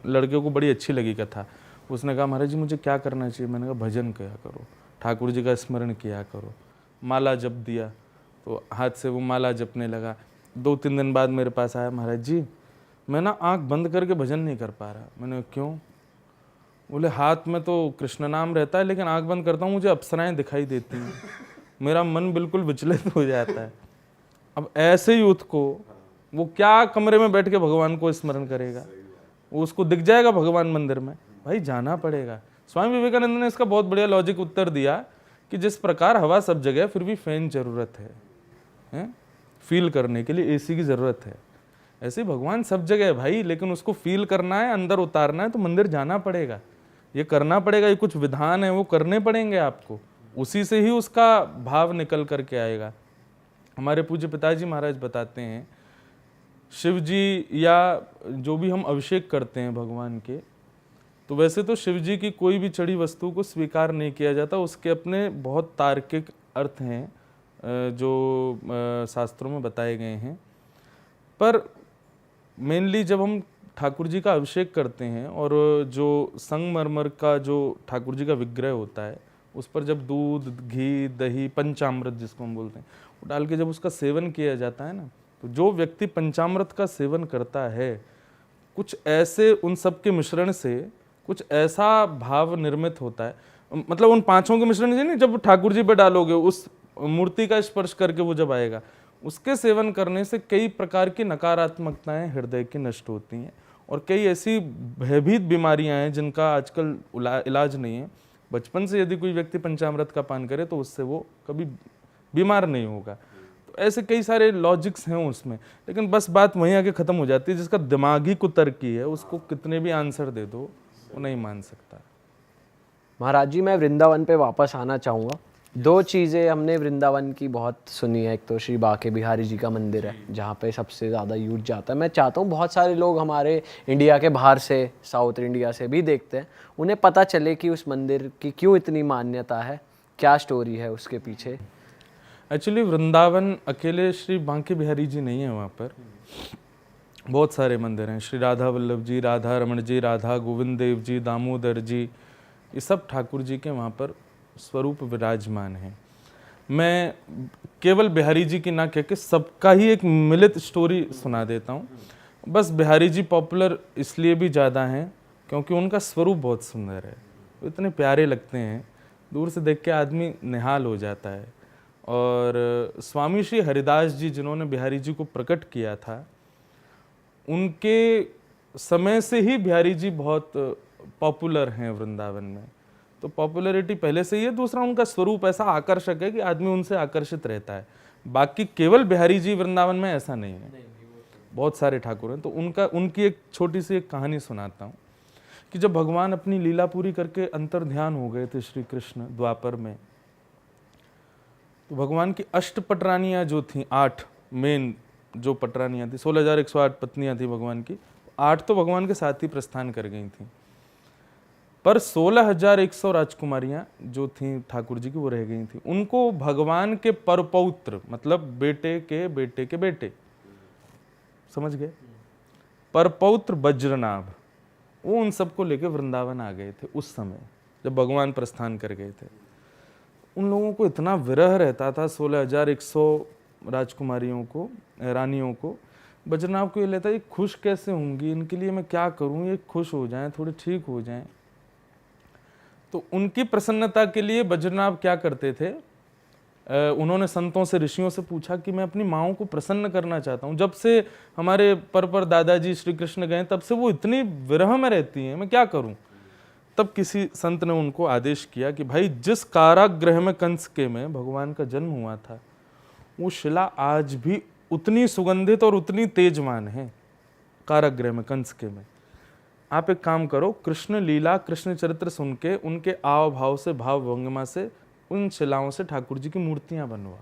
लड़के को बड़ी अच्छी लगी कथा। उसने कहा महाराज जी मुझे क्या करना चाहिए? मैंने कहा भजन किया करो, ठाकुर जी का स्मरण किया करो। माला जप दिया, तो हाथ से वो माला जपने लगा। 2-3 दिन बाद मेरे पास आया, महाराज जी मैं ना आंख बंद करके भजन नहीं कर पा रहा। मैंने कहा क्यों? बोले हाथ में तो कृष्ण नाम रहता है, लेकिन आंख बंद करता हूँ मुझे अप्सराएं दिखाई देती हैं, मेरा मन बिल्कुल विचलित हो जाता है। अब ऐसे यूथ को वो क्या कमरे में बैठ के भगवान को स्मरण करेगा? वो उसको दिख जाएगा भगवान मंदिर में? भाई जाना पड़ेगा। स्वामी विवेकानंद ने इसका बहुत बढ़िया लॉजिक उत्तर दिया कि जिस प्रकार हवा सब जगह, फिर भी फैन जरूरत है? फील करने के लिए एसी की जरूरत है। ऐसे ही भगवान सब जगह है भाई, लेकिन उसको फील करना है, अंदर उतारना है, तो मंदिर जाना पड़ेगा, ये करना पड़ेगा। ये कुछ विधान है वो करने पड़ेंगे आपको, उसी से ही उसका भाव निकल करके आएगा। हमारे पूज्य पिताजी महाराज बताते हैं, शिव जी या जो भी हम अभिषेक करते हैं भगवान के, तो वैसे तो शिव जी की कोई भी चढ़ी वस्तु को स्वीकार नहीं किया जाता, उसके अपने बहुत तार्किक अर्थ हैं जो शास्त्रों में बताए गए हैं। पर मेनली जब हम ठाकुर जी का अभिषेक करते हैं और जो संगमरमर का जो ठाकुर जी का विग्रह होता है, उस पर जब दूध, घी, दही, पंचामृत जिसको हम बोलते हैं, वो डाल के जब उसका सेवन किया जाता है ना, तो जो व्यक्ति पंचामृत का सेवन करता है, कुछ ऐसे उन सब के मिश्रण से कुछ ऐसा भाव निर्मित होता है, मतलब उन पांचों के मिश्रण से नहीं, जब ठाकुर जी पे डालोगे उस मूर्ति का स्पर्श करके वो जब आएगा, उसके सेवन करने से कई प्रकार की नकारात्मकताएं हृदय की नष्ट होती हैं, और कई ऐसी भयभीत बीमारियां हैं जिनका आजकल इलाज नहीं है। बचपन से यदि कोई व्यक्ति पंचामृत का पान करे तो उससे वो कभी बीमार नहीं होगा। तो ऐसे कई सारे लॉजिक्स हैं उसमें, लेकिन बस बात वहीं आके ख़त्म हो जाती है। जिसका दिमागी कुतर्की है, उसको कितने भी आंसर दे दो वो नहीं मान सकता। महाराज जी, मैं वृंदावन पे वापस आना चाहूँगा। 2 चीज़ें हमने वृंदावन की बहुत सुनी है। एक तो श्री बांके बिहारी जी का मंदिर है, जहाँ पे सबसे ज़्यादा यूथ जाता है। मैं चाहता हूँ बहुत सारे लोग हमारे इंडिया के बाहर से, साउथ इंडिया से भी देखते हैं, उन्हें पता चले कि उस मंदिर की क्यों इतनी मान्यता है, क्या स्टोरी है उसके पीछे। एक्चुअली वृंदावन अकेले श्री बांके बिहारी जी नहीं है, वहाँ पर बहुत सारे मंदिर हैं। श्री राधा वल्लभ जी, राधा रमण जी, राधा गोविंद देव जी, दामोदर जी, ये सब ठाकुर जी के वहाँ पर स्वरूप विराजमान है। मैं केवल बिहारी जी की ना कह के सबका ही एक मिलित स्टोरी सुना देता हूँ। बस बिहारी जी पॉपुलर इसलिए भी ज़्यादा हैं क्योंकि उनका स्वरूप बहुत सुंदर है, वो इतने प्यारे लगते हैं, दूर से देख के आदमी निहाल हो जाता है। और स्वामी श्री हरिदास जी जिन्होंने बिहारी जी को प्रकट किया था, उनके समय से ही बिहारी जी बहुत पॉपुलर हैं वृंदावन में। तो पॉपुलैरिटी पहले से ही है। दूसरा, उनका स्वरूप ऐसा आकर्षक है कि आदमी उनसे आकर्षित रहता है। बाकी केवल बिहारी जी वृंदावन में ऐसा नहीं है, बहुत सारे ठाकुर हैं। तो उनकी एक छोटी सी एक कहानी सुनाता हूँ कि जब भगवान अपनी लीला पूरी करके अंतर ध्यान हो गए थे श्री कृष्ण द्वापर में, तो भगवान की 8 पटरानियाँ जो थीं, 8 मेन जो पटरानियाँ थी, 16,108 पत्नियाँ थी भगवान की, 8 तो भगवान के साथ ही प्रस्थान कर गई थी, पर 16,100 राजकुमारियाँ जो थीं ठाकुर जी की, वो रह गई थी। उनको भगवान के परपौत्र, मतलब बेटे के बेटे के बेटे, समझ गए, परपौत्र वज्रनाभ, वो उन सबको लेके वृंदावन आ गए थे उस समय जब भगवान प्रस्थान कर गए थे। उन लोगों को इतना विरह रहता था 16,100 राजकुमारियों को, रानियों को। वज्रनाभ को ये लेता, ये खुश कैसे होंगी, इनके लिए मैं क्या करूं, ये खुश हो जाएं, थोड़े ठीक हो जाएं। तो उनकी प्रसन्नता के लिए वज्रनाभ क्या करते थे, उन्होंने संतों से, ऋषियों से पूछा कि मैं अपनी माँओं को प्रसन्न करना चाहता हूँ। जब से हमारे पर दादाजी श्री कृष्ण गए, तब से वो इतनी विरह में रहती हैं, मैं क्या करूँ। तब किसी संत ने उनको आदेश किया कि भाई जिस कारागृह में कंस के में भगवान का जन्म हुआ था, वो शिला आज भी उतनी सुगंधित और उतनी तेजमान है कारागृह में कंस के में। आप एक काम करो, कृष्ण लीला कृष्ण चरित्र सुन के उनके आव भाव से भाव भंगिमा से उन शिलाओं से ठाकुर जी की मूर्तियां बनवाओ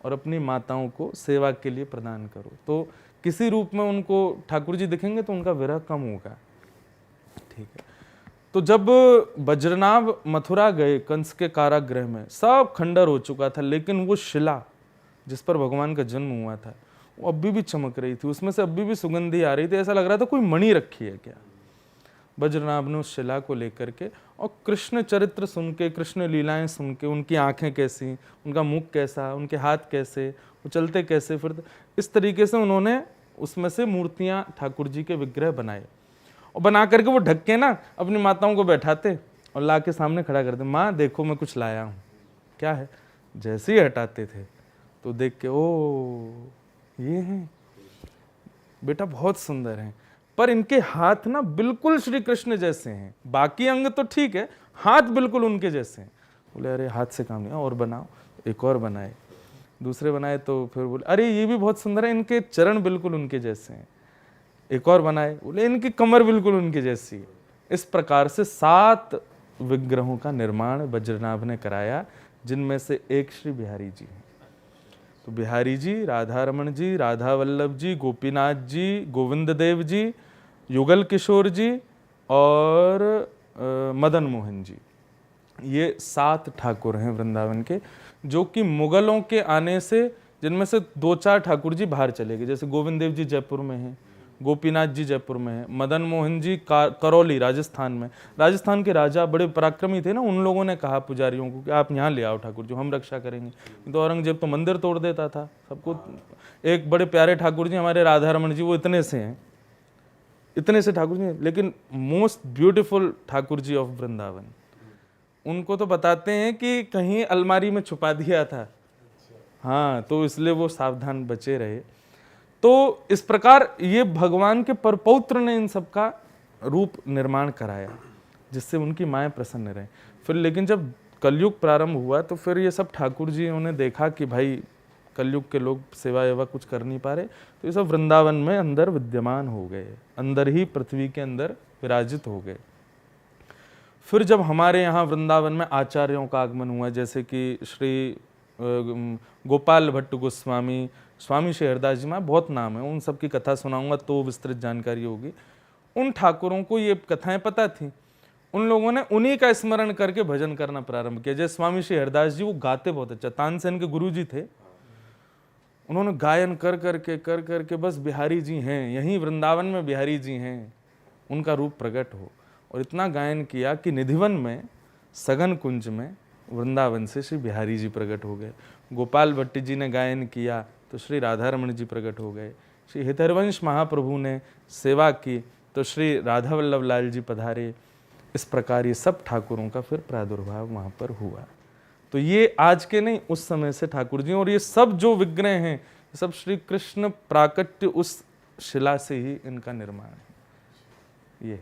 और अपनी माताओं को सेवा के लिए प्रदान करो। तो किसी रूप में उनको ठाकुर जी दिखेंगे तो उनका विरह कम होगा। ठीक है। तो जब वज्रनाभ मथुरा गए कंस के कारागृह में, सब खंडर हो चुका था, लेकिन वो शिला जिस पर भगवान का जन्म हुआ था वो अभी भी चमक रही थी, उसमें से अभी भी सुगंधी आ रही थी, ऐसा लग रहा था कोई मणि रखी है क्या। वज्रनाभ ने उस शिला को लेकर के और कृष्ण चरित्र सुन के, कृष्ण लीलाएं सुन के, उनकी आंखें कैसी, उनका मुख कैसा, उनके हाथ कैसे, वो चलते कैसे फिरते, इस तरीके से उन्होंने उसमें से मूर्तियां ठाकुर जी के विग्रह बनाए और बना करके वो ढक के ना अपनी माताओं को बैठाते और ला के सामने खड़ा करते, माँ देखो मैं कुछ लाया हूँ। क्या है? जैसे ही हटाते थे तो देख के, ओ ये हैं बेटा, बहुत सुंदर हैं, पर इनके हाथ ना बिल्कुल श्री कृष्ण जैसे हैं, बाकी अंग तो ठीक है, हाथ बिल्कुल उनके जैसे हैं। बोले अरे हाथ से काम नहीं, और बनाओ। एक और बनाए, दूसरे बनाए, तो फिर बोले अरे ये भी बहुत सुंदर है, इनके चरण बिल्कुल उनके जैसे हैं। एक और बनाए, बोले इनकी कमर बिल्कुल उनके जैसी है। इस प्रकार से 7 विग्रहों का निर्माण वज्रनाभ ने कराया, जिनमें से एक श्री बिहारी जी हैं। तो बिहारी जी, राधा रमन जी, राधा वल्लभ जी, गोपीनाथ जी, गोविंद देव जी, युगल किशोर जी और मदन मोहन जी, ये 7 ठाकुर हैं वृंदावन के, जो कि मुगलों के आने से, जिनमें से 2-4 ठाकुर जी बाहर चले गए, जैसे गोविंद देव जी जयपुर में हैं, गोपीनाथ जी जयपुर में हैं, मदन मोहन जी करौली राजस्थान में। राजस्थान के राजा बड़े पराक्रमी थे ना, उन लोगों ने कहा पुजारियों को कि आप यहाँ ले आओ ठाकुर जी, हम रक्षा करेंगे। तो औरंगजेब तो मंदिर तोड़ देता था सबको। एक बड़े प्यारे ठाकुर जी हमारे राधा रमन जी, वो इतने से हैं, इतने से ठाकुर जी, लेकिन most beautiful Thakur ji of Vrindavan. उनको तो बताते हैं कि कहीं अलमारी में छुपा दिया था, हाँ, तो इसलिए वो सावधान बचे रहे। तो इस प्रकार ये भगवान के परपौत्र ने इन सब का रूप निर्माण कराया, जिससे उनकी माएँ प्रसन्न रहे। फिर लेकिन जब कलयुग प्रारंभ हुआ तो फिर ये सब ठाकुर जी ने देखा कि भाई कलयुग के लोग सेवा एवा कुछ कर नहीं पा रहे, तो ये सब वृंदावन में अंदर विद्यमान हो गए, अंदर ही पृथ्वी के अंदर विराजित हो गए। फिर जब हमारे यहाँ वृंदावन में आचार्यों का आगमन हुआ, जैसे कि श्री गोपाल भट्ट गोस्वामी, स्वामी श्री हरदास जी, में बहुत नाम है, उन सब की कथा सुनाऊंगा तो विस्तृत जानकारी होगी। उन ठाकुरों को ये कथाएं पता थी, उन लोगों ने उन्हीं का स्मरण करके भजन करना प्रारंभ किया। जैसे स्वामी श्री हरदास जी, वो गाते बहुत अच्छा, तानसेन के गुरु जी थे, उन्होंने गायन कर करके बस बिहारी जी हैं, यहीं वृंदावन में बिहारी जी हैं, उनका रूप प्रकट हो। और इतना गायन किया कि निधिवन में, सघन कुंज में वृंदावन से श्री बिहारी जी प्रकट हो गए। गोपाल भट्ट जी ने गायन किया तो श्री राधा रमण जी प्रकट हो गए। श्री हितरवंश महाप्रभु ने सेवा की तो श्री राधा वल्लभ लाल जी पधारे। इस प्रकार ये सब ठाकुरों का फिर प्रादुर्भाव वहाँ पर हुआ। तो ये आज के नहीं, उस समय से ठाकुर जी, और ये सब जो विग्रह हैं सब श्री कृष्ण प्राकट्य उस शिला से ही इनका निर्माण है। ये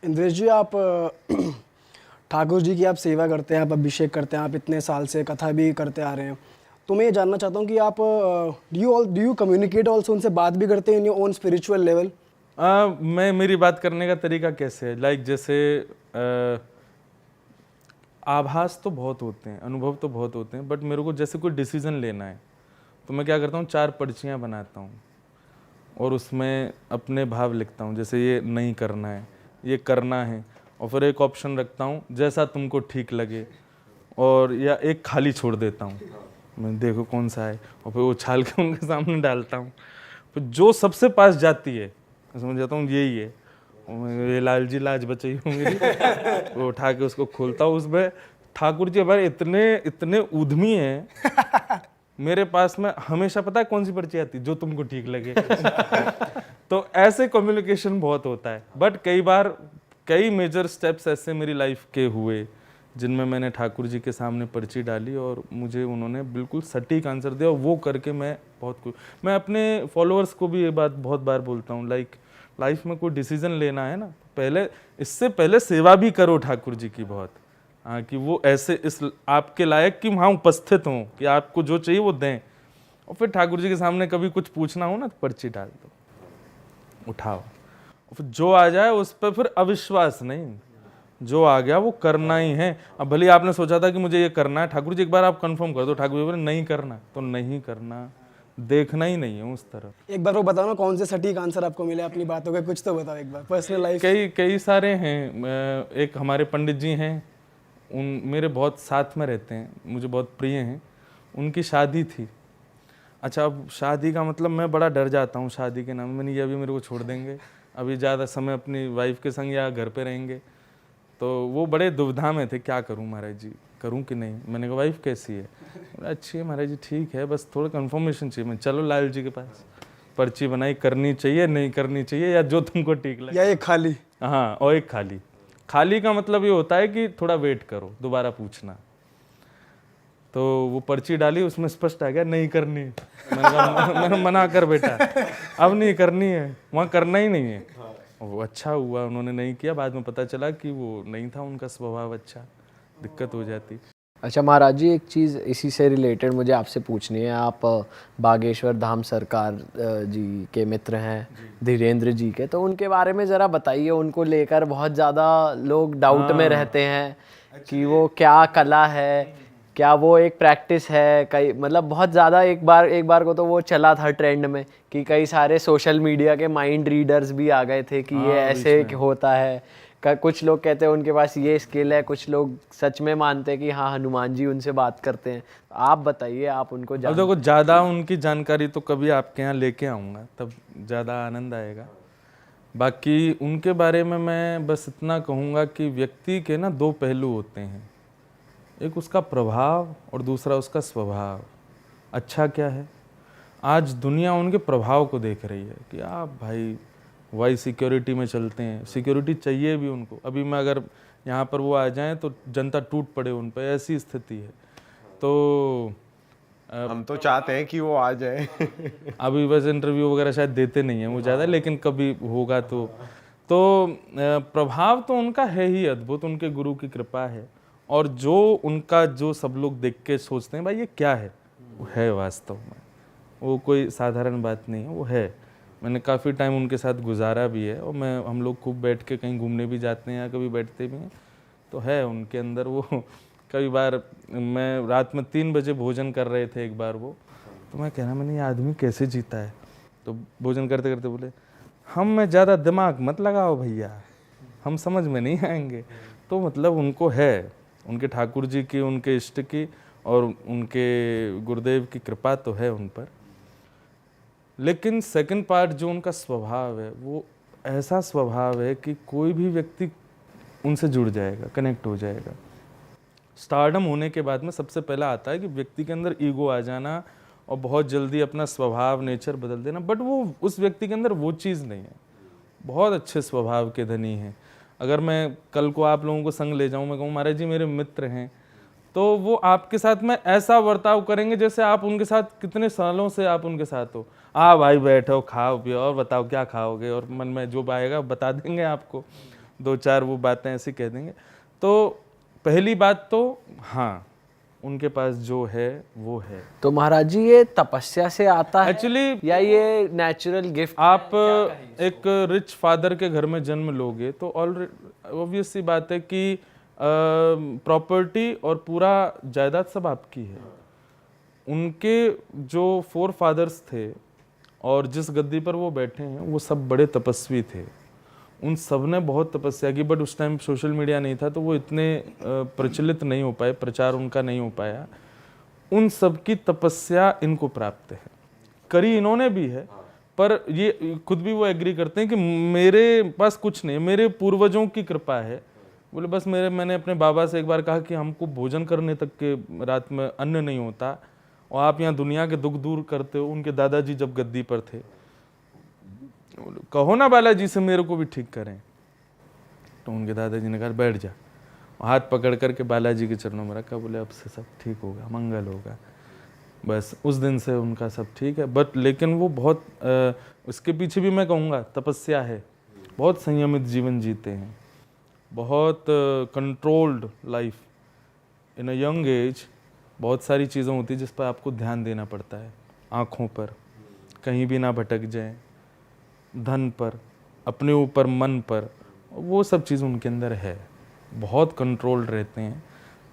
इंद्रेश जी, आप ठाकुर जी की आप सेवा करते हैं, आप अभिषेक करते हैं, आप इतने साल से कथा भी करते आ रहे हैं, तो मैं ये जानना चाहता हूँ कि आप डू यू कम्युनिकेट ऑल्सो, उनसे बात भी करते हैं in your own spiritual level? मेरी बात करने का तरीका कैसे है, लाइक जैसे आभास तो बहुत होते हैं, अनुभव तो बहुत होते हैं, बट मेरे को जैसे कोई डिसीजन लेना है तो मैं क्या करता हूँ, 4 पर्चियाँ बनाता हूँ और उसमें अपने भाव लिखता हूँ, जैसे ये नहीं करना है, ये करना है, और फिर एक ऑप्शन रखता हूँ जैसा तुमको ठीक लगे, और या एक खाली छोड़ देता हूँ, मैं देखो कौन सा है, और फिर वो उछाल के उनके सामने डालता हूँ। फिर जो सबसे पास जाती है समझ जाता हूँ यही है, ये लाल जी लाज बचाई होंगी, वो उठा के उसको खोलता हूँ। उसमें ठाकुर जी हमारे इतने इतने उद्यमी हैं, मेरे पास में हमेशा पता है कौन सी पर्ची आती, जो तुमको ठीक लगे। तो ऐसे कम्युनिकेशन बहुत होता है। बट कई बार कई मेजर स्टेप्स ऐसे मेरी लाइफ के हुए जिनमें मैंने ठाकुर जी के सामने पर्ची डाली और मुझे उन्होंने बिल्कुल सटीक आंसर दिया, और वो करके मैं बहुत कुछ, मैं अपने फॉलोअर्स को भी ये बात बहुत बार बोलता हूँ, लाइक लाइफ में कोई डिसीजन लेना है ना, पहले, इससे पहले सेवा भी करो ठाकुर जी की बहुत, हाँ, कि वो ऐसे इस आपके लायक कि वहाँ उपस्थित हों, कि आपको जो चाहिए वो दें। और फिर ठाकुर जी के सामने कभी कुछ पूछना हो ना तो पर्ची डाल दो, उठाओ, और फिर जो आ जाए उस पर फिर अविश्वास नहीं, जो आ गया वो करना ही है। अब भले आपने सोचा था कि मुझे ये करना है, ठाकुर जी एक बार आप कंफर्म कर दो, ठाकुर जी बोले नहीं करना तो नहीं करना, देखना ही नहीं है उस तरफ। एक बार वो बताओ ना, कौन से सटीक आंसर आपको मिले अपनी बातों के, कुछ तो बताओ एक बार, पर्सनल लाइफ। कई सारे हैं। एक हमारे पंडित जी हैं, उन मेरे बहुत साथ में रहते हैं, मुझे बहुत प्रिय हैं। उनकी शादी थी। अच्छा, अब शादी का मतलब मैं बड़ा डर जाता हूँ शादी के नाम में, नहीं अभी मेरे को छोड़ देंगे, अभी ज़्यादा समय अपनी वाइफ के संग या घर पे रहेंगे। तो वो बड़े दुविधा में थे, क्या करूँ महाराज जी, करूँ कि नहीं। मैंने कहा वाइफ कैसी है? बोला अच्छी है महाराज जी, ठीक है, बस थोड़ा कंफर्मेशन चाहिए। मैं चलो लाल जी के पास, पर्ची बनाई, करनी चाहिए नहीं करनी चाहिए, या जो तुमको ठीक लगे। या एक खाली? हाँ, और एक खाली। खाली का मतलब ये होता है कि थोड़ा वेट करो, दोबारा पूछना। तो वो पर्ची डाली, उसमें स्पष्ट आ गया नहीं करनी। मैंने मना कर बेटा, अब नहीं करनी है, वहाँ करना ही नहीं है। वो अच्छा हुआ उन्होंने नहीं किया, बाद में पता चला कि वो नहीं था उनका स्वभाव अच्छा, दिक्कत हो जाती। अच्छा महाराज जी, एक चीज़ इसी से रिलेटेड मुझे आपसे पूछनी है। आप बागेश्वर धाम सरकार जी के मित्र हैं, धीरेन्द्र जी के, तो उनके बारे में ज़रा बताइए। उनको लेकर बहुत ज़्यादा लोग डाउट में रहते हैं कि वो क्या कला है, क्या वो एक प्रैक्टिस है। कई मतलब बहुत ज़्यादा, एक बार को तो वो चला था ट्रेंड में कि कई सारे सोशल मीडिया के माइंड रीडर्स भी आ गए थे कि ये ऐसे होता है। कुछ लोग कहते हैं उनके पास ये स्किल है, कुछ लोग सच में मानते हैं कि हाँ हनुमान जी उनसे बात करते हैं। आप बताइए, आप उनको अब देखो, ज़्यादा उनकी जानकारी तो कभी आपके यहाँ लेके आऊँगा, तब ज़्यादा आनंद आएगा। बाकी उनके बारे में मैं बस इतना कहूँगा कि व्यक्ति के ना दो पहलू होते हैं, एक उसका प्रभाव और दूसरा उसका स्वभाव। अच्छा क्या है, आज दुनिया उनके प्रभाव को देख रही है कि आप भाई वाई सिक्योरिटी में चलते हैं, सिक्योरिटी चाहिए भी उनको। अभी मैं अगर यहाँ पर वो आ जाएं तो जनता टूट पड़े उन पर, ऐसी स्थिति है। तो हम तो चाहते हैं कि वो आ जाए। अभी बस इंटरव्यू वगैरह शायद देते नहीं हैं वो ज़्यादा, लेकिन कभी होगा तो प्रभाव तो उनका है ही अद्भुत, उनके गुरु की कृपा है। और जो उनका जो सब लोग देख के सोचते हैं भाई ये क्या है, वो है वास्तव में, वो कोई साधारण बात नहीं है, वो है। मैंने काफ़ी टाइम उनके साथ गुजारा भी है, और हम लोग खूब बैठ के कहीं घूमने भी जाते हैं या कभी बैठते भी हैं, तो है उनके अंदर वो। कई बार मैं रात में 3 बजे भोजन कर रहे थे एक बार वो, तो मैं कह रहा मैंने ये आदमी कैसे जीता है। तो भोजन करते करते बोले, हम में ज़्यादा दिमाग मत लगाओ भैया, हम समझ में नहीं आएंगे। तो मतलब उनको है, उनके ठाकुर जी की, उनके इष्ट की और उनके गुरुदेव की कृपा तो है उन पर। लेकिन सेकंड पार्ट जो उनका स्वभाव है, वो ऐसा स्वभाव है कि कोई भी व्यक्ति उनसे जुड़ जाएगा, कनेक्ट हो जाएगा। स्टारडम होने के बाद में सबसे पहला आता है कि व्यक्ति के अंदर ईगो आ जाना और बहुत जल्दी अपना स्वभाव, नेचर बदल देना। बट वो उस व्यक्ति के अंदर वो चीज़ नहीं है, बहुत अच्छे स्वभाव के धनी हैं। अगर मैं कल को आप लोगों को संग ले जाऊं, मैं कहूँ महाराज जी मेरे मित्र हैं, तो वो आपके साथ में ऐसा बर्ताव करेंगे जैसे आप उनके साथ कितने सालों से आप उनके साथ हो। भाई बैठो, खाओ पियो और बताओ क्या खाओगे, और मन में जो आएगा बता देंगे आपको, 2-4 वो बातें ऐसी कह देंगे। तो पहली बात तो हाँ, उनके पास जो है वो है। तो महाराज जी ये तपस्या से आता है एक्चुअली, या ये नेचुरल गिफ्ट? आप एक रिच फादर के घर में जन्म लोगे तो ऑलरेडी ऑब्वियस सी बात है कि प्रॉपर्टी और पूरा जायदाद सब आपकी है। उनके जो 4 फादर्स थे और जिस गद्दी पर वो बैठे हैं, वो सब बड़े तपस्वी थे। उन सब ने बहुत तपस्या की, बट उस टाइम सोशल मीडिया नहीं था तो वो इतने प्रचलित नहीं हो पाए, प्रचार उनका नहीं हो पाया। उन सब की तपस्या इनको प्राप्त है, करी इन्होंने भी है, पर ये खुद भी वो एग्री करते हैं कि मेरे पास कुछ नहीं, मेरे पूर्वजों की कृपा है। बोले बस मैंने अपने बाबा से एक बार कहा कि हमको भोजन करने तक के रात में अन्न नहीं होता और आप यहाँ दुनिया के दुख दूर करते हो। उनके दादाजी जब गद्दी पर थे, कहो ना बालाजी से मेरे को भी ठीक करें। तो उनके दादाजी ने कहा बैठ जा, हाथ पकड़ करके बालाजी के चरणों में रखा, बोले अब से सब ठीक होगा, मंगल होगा। बस उस दिन से उनका सब ठीक है। बट लेकिन वो बहुत उसके पीछे भी मैं कहूँगा तपस्या है। बहुत संयमित जीवन जीते हैं, बहुत controlled life in a young age. बहुत सारी चीज़ें होती हैं जिस पर आपको ध्यान देना पड़ता है, आँखों पर, कहीं भी ना भटक जाए, धन पर, अपने ऊपर, मन पर, वो सब चीज़ उनके अंदर है। बहुत कंट्रोल्ड रहते हैं,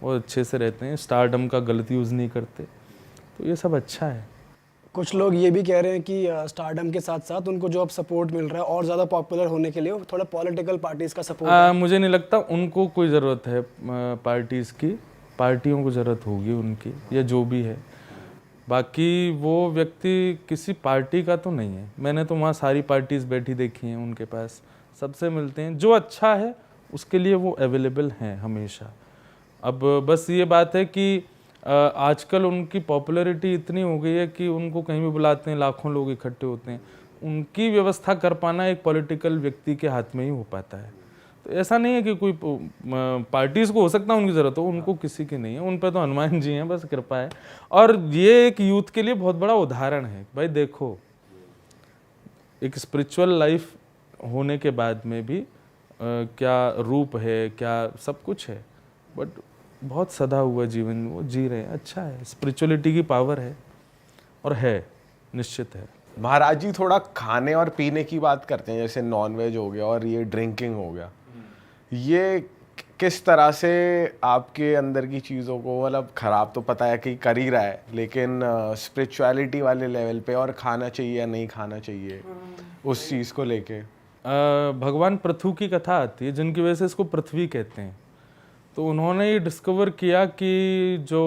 बहुत अच्छे से रहते हैं, स्टारडम का गलत यूज़ नहीं करते, तो ये सब अच्छा है। कुछ लोग ये भी कह रहे हैं कि स्टारडम के साथ साथ उनको जो अब सपोर्ट मिल रहा है और ज़्यादा पॉपुलर होने के लिए वो थोड़ा पॉलिटिकल पार्टीज़ का सपोर्ट है। मुझे नहीं लगता उनको कोई ज़रूरत है पार्टीज़ की, पार्टियों को ज़रूरत होगी उनकी, या जो भी है। बाकी वो व्यक्ति किसी पार्टी का तो नहीं है। मैंने तो वहाँ सारी पार्टीज़ बैठी देखी हैं, उनके पास सबसे मिलते हैं, जो अच्छा है उसके लिए वो अवेलेबल हैं हमेशा। अब बस ये बात है कि आजकल उनकी पॉपुलैरिटी इतनी हो गई है कि उनको कहीं भी बुलाते हैं, लाखों लोग इकट्ठे होते हैं। उनकी व्यवस्था कर पाना एक पॉलिटिकल व्यक्ति के हाथ में ही हो पाता है। तो ऐसा नहीं है कि कोई पार्टीज़ को हो सकता है उनकी ज़रूरत हो, उनको किसी की नहीं है। उन पर तो हनुमान जी हैं, बस कृपा है। और ये एक यूथ के लिए बहुत बड़ा उदाहरण है। भाई देखो, एक स्पिरिचुअल लाइफ होने के बाद में भी क्या रूप है, क्या सब कुछ है, बट बहुत सदा हुआ जीवन वो जी रहे हैं। अच्छा है, स्पिरिचुअलिटी की पावर है, और है, निश्चित है। महाराज जी थोड़ा खाने और पीने की बात करते हैं, जैसे नॉनवेज हो गया और ये ड्रिंकिंग हो गया, ये किस तरह से आपके अंदर की चीज़ों को, मतलब ख़राब तो पता है कि कर ही रहा है, लेकिन स्पिरिचुअलिटी वाले लेवल पे, और खाना चाहिए या नहीं खाना चाहिए उस चीज़ को लेके? भगवान पृथु की कथा आती है, जिनकी वजह से इसको पृथ्वी कहते हैं। तो उन्होंने ये डिस्कवर किया कि जो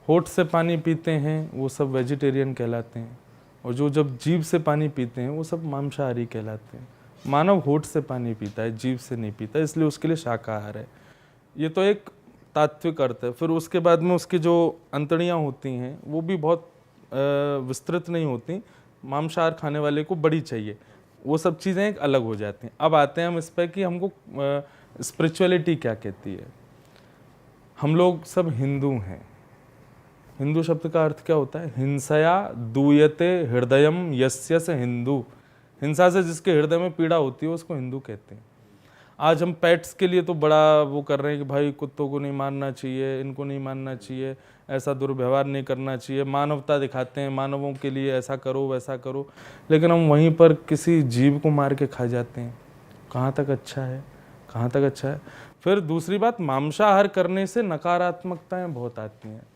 होठ से पानी पीते हैं वो सब वेजिटेरियन कहलाते हैं, और जो जब जीभ से पानी पीते हैं वो सब मांसाहारी कहलाते हैं। मानव होठ से पानी पीता है, जीभ से नहीं पीता, इसलिए उसके लिए शाकाहार है। ये तो एक तात्विक अर्थ है। फिर उसके बाद में उसकी जो अंतड़ियाँ होती हैं वो भी बहुत विस्तृत नहीं होती, मांसाहार खाने वाले को बड़ी चाहिए। वो सब चीज़ें एक अलग हो जाती हैं। अब आते हैं हम इस पर कि हमको स्पिरिचुअलिटी क्या कहती है। हम लोग सब हिंदू हैं। हिंदू शब्द का अर्थ क्या होता है? हिंसया दूयते हृदयम यस्य स हिंदू। हिंसा से जिसके हृदय में पीड़ा होती है उसको हिंदू कहते हैं। आज हम पेट्स के लिए तो बड़ा वो कर रहे हैं कि भाई कुत्तों को नहीं मारना चाहिए, इनको नहीं मारना चाहिए, ऐसा दुर्व्यवहार नहीं करना चाहिए, मानवता दिखाते हैं, मानवों के लिए ऐसा करो वैसा करो, लेकिन हम वहीं पर किसी जीव को मार के खा जाते हैं। कहाँ तक अच्छा है, कहाँ तक अच्छा है? फिर दूसरी बात, मांसाहार करने से नकारात्मकताएं बहुत आती हैं।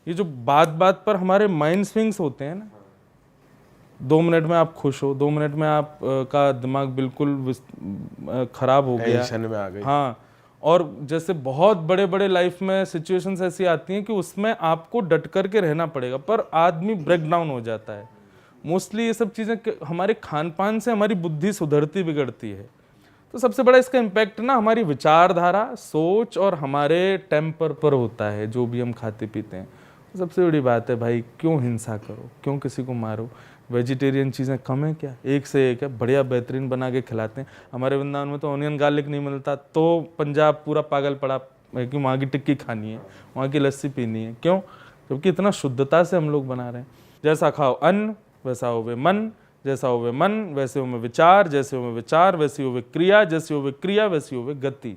ये जो बात बात पर हमारे माइंड स्विंग्स होते हैं ना, 2 मिनट में आप खुश हो, 2 मिनट में आप का दिमाग बिल्कुल खराब हो गया, टेंशन में आ गई। हाँ। और जैसे बहुत बड़े बड़े लाइफ में सिचुएशंस ऐसी आती हैं कि उसमें आपको डट करके रहना पड़ेगा, पर आदमी ब्रेक डाउन हो जाता है। मोस्टली ये सब चीज़ें हमारे खान पान से हमारी बुद्धि सुधरती बिगड़ती है। तो सबसे बड़ा इसका इम्पैक्ट ना हमारी विचारधारा, सोच और हमारे टेम्पर पर होता है, जो भी हम खाते पीते हैं। सबसे बड़ी बात है भाई, क्यों हिंसा करो, क्यों किसी को मारो? वेजिटेरियन चीज़ें कम है क्या? एक से एक है, बढ़िया बेहतरीन बना के खिलाते हैं। हमारे वृंदावन में तो ऑनियन गार्लिक नहीं मिलता, तो पंजाब पूरा पागल पड़ा है कि वहाँ की टिक्की खानी है, वहाँ की लस्सी पीनी है। क्यों? क्योंकि इतना शुद्धता से हम लोग बना रहे हैं। जैसा खाओ अन्न वैसा होवे मन, जैसा होवे मन वैसे होवे विचार, जैसे होवे विचार वैसी होवे क्रिया, जैसी होवे क्रिया वैसी होवे गति।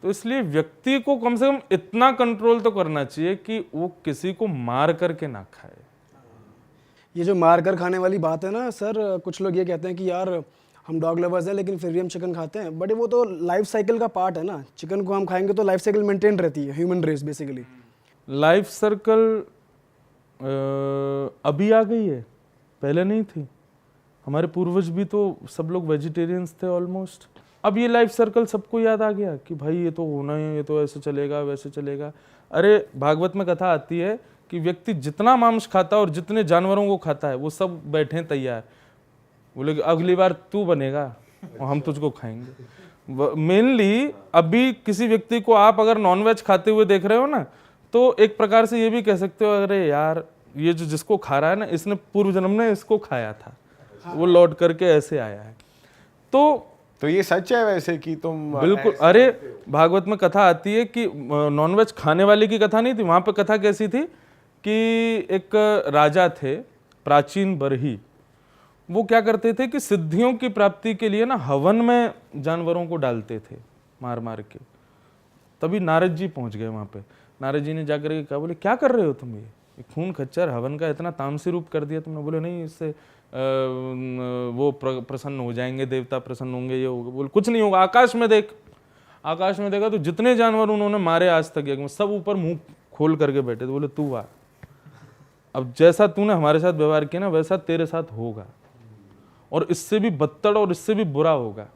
तो इसलिए व्यक्ति को कम से कम इतना कंट्रोल तो करना चाहिए कि वो किसी को मार करके ना खाए। ये जो मार कर खाने वाली बात है ना सर, कुछ लोग ये कहते हैं कि यार हम डॉग लवर्स हैं लेकिन फिर भी हम चिकन खाते हैं, बट वो तो लाइफ साइकिल का पार्ट है ना। चिकन को हम खाएंगे तो लाइफ साइकिल मेंटेन रहती है, human race basically. Life circle अभी आ गई है, पहले नहीं थी। हमारे पूर्वज भी तो सब लोग वेजिटेरियंस थे ऑलमोस्ट। अब ये लाइफ सर्कल सबको याद आ गया कि भाई ये तो होना है, ये तो ऐसे चलेगा वैसे चलेगा। अरे भागवत में कथा आती है कि व्यक्ति जितना मांस खाता है और जितने जानवरों को खाता है वो सब बैठे हैं तैयार, बोले अगली बार तू बनेगा और हम तुझको खाएंगे। मेनली अभी किसी व्यक्ति को आप अगर नॉनवेज खाते हुए देख रहे हो ना, तो एक प्रकार से ये भी कह सकते हो, अरे यार ये जो जिसको खा रहा है ना, इसने पूर्व जन्म में इसको खाया था, वो लौट करके ऐसे आया है। तो ये सच है वैसे कि तुम बिल्कुल, अरे भागवत में कथा आती है कि नॉनवेज खाने वाले की कथा नहीं थी, वहां पे कथा कैसी थी कि एक राजा थे प्राचीन बरही, वो क्या करते थे कि सिद्धियों की प्राप्ति के लिए ना हवन में जानवरों को डालते थे मार मार के। तभी नारद जी पहुंच गए वहां पे। नारद जी ने जाकर के कहा, बोले क्या कर रहे हो तुम, ये खून खच्चर हवन का इतना तामसी रूप कर दिया तुमने। बोले नहीं, इससे वो प्रसन्न हो जाएंगे, देवता प्रसन्न होंगे, ये होगा। बोले कुछ नहीं होगा, आकाश में देख। आकाश में देखा तो जितने जानवर उन्होंने मारे आज तक यज्ञ में, सब ऊपर मुंह खोल करके बैठे थे। बोले तू आ, अब जैसा तूने हमारे साथ व्यवहार किया ना वैसा तेरे साथ होगा, और इससे भी बदतर और इससे भी बुरा होगा।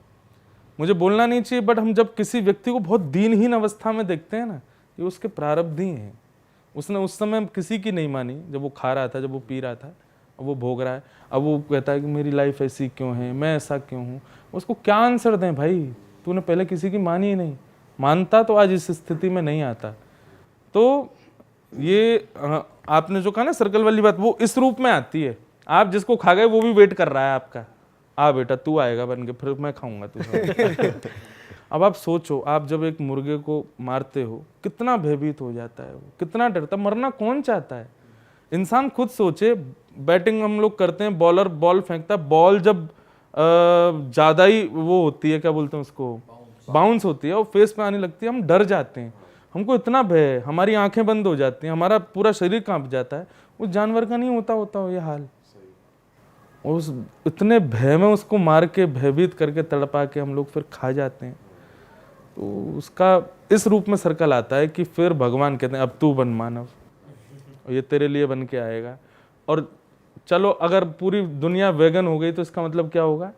मुझे बोलना नहीं चाहिए, बट हम जब किसी व्यक्ति को बहुत दीनहीन अवस्था में देखते हैं ना, ये उसके प्रारब्ध ही हैं। उसने उस समय किसी की नहीं मानी, जब वो खा रहा था, जब वो पी रहा था, अब वो भोग रहा है। अब वो कहता है कि मेरी लाइफ ऐसी क्यों है, मैं ऐसा क्यों हूँ। उसको क्या आंसर दें भाई, तूने पहले किसी की मानी ही नहीं। मानता तो आज इस स्थिति में नहीं आता। तो ये आपने जो कहा ना सर्कल वाली बात, वो इस रूप में आती है। आप जिसको खा गए वो भी वेट कर रहा है आपका, आ बेटा तू आएगा बन के, फिर मैं खाऊंगा तुझे। अब आप सोचो, आप जब एक मुर्गे को मारते हो कितना भयभीत हो जाता है वो, कितना डरता। मरना कौन चाहता है? इंसान खुद सोचे, बैटिंग हम लोग करते हैं, बॉलर बॉल फेंकता है, बॉल जब ज्यादा ही वो होती है, क्या बोलते हैं उसको, बाउंस होती है, और फेस पे आने लगती है, हम डर जाते हैं, हमको इतना भय है, हमारी आंखें बंद हो जाती हैं, हमारा पूरा शरीर कांप जाता है। उस जानवर का नहीं होता ये हाल। उस इतने भय में उसको मार के भयभीत करके तड़पा के हम लोग फिर खा जाते हैं। तो उसका इस रूप में सर्कल आता है कि फिर भगवान कहते हैं अब तू बन मानव, और ये तेरे लिए बन के आएगा। और चलो अगर पूरी दुनिया वेगन हो गई तो इसका मतलब क्या होगा,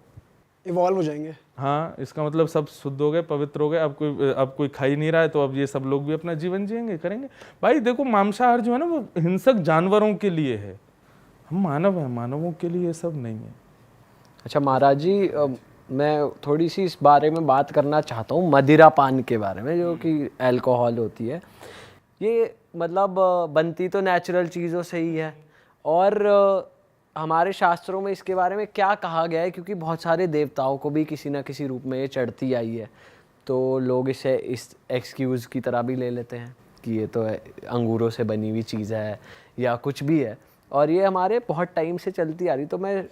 इवॉल्व हो जाएंगे। हाँ, इसका मतलब सब शुद्ध हो गए, पवित्र हो गए, अब कोई खा ही नहीं रहा है, तो अब ये सब लोग भी अपना जीवन जिएंगे, करेंगे। भाई देखो, मांसाहार जो है ना वो हिंसक जानवरों के लिए है, हम मानव हैं, मानवों के लिए ये सब नहीं है। अच्छा महाराज जी, मैं थोड़ी सी इस बारे में बात करना चाहता हूँ, मदिरा पान के बारे में, जो कि अल्कोहल होती है। ये मतलब बनती तो नेचुरल चीज़ों से ही है, और हमारे शास्त्रों में इसके बारे में क्या कहा गया है, क्योंकि बहुत सारे देवताओं को भी किसी ना किसी रूप में ये चढ़ती आई है, तो लोग इसे इस एक्सक्यूज़ की तरह भी ले लेते हैं कि ये तो अंगूरों से बनी हुई चीज़ है या कुछ भी है, और ये हमारे बहुत टाइम से चलती आ रही। तो मैं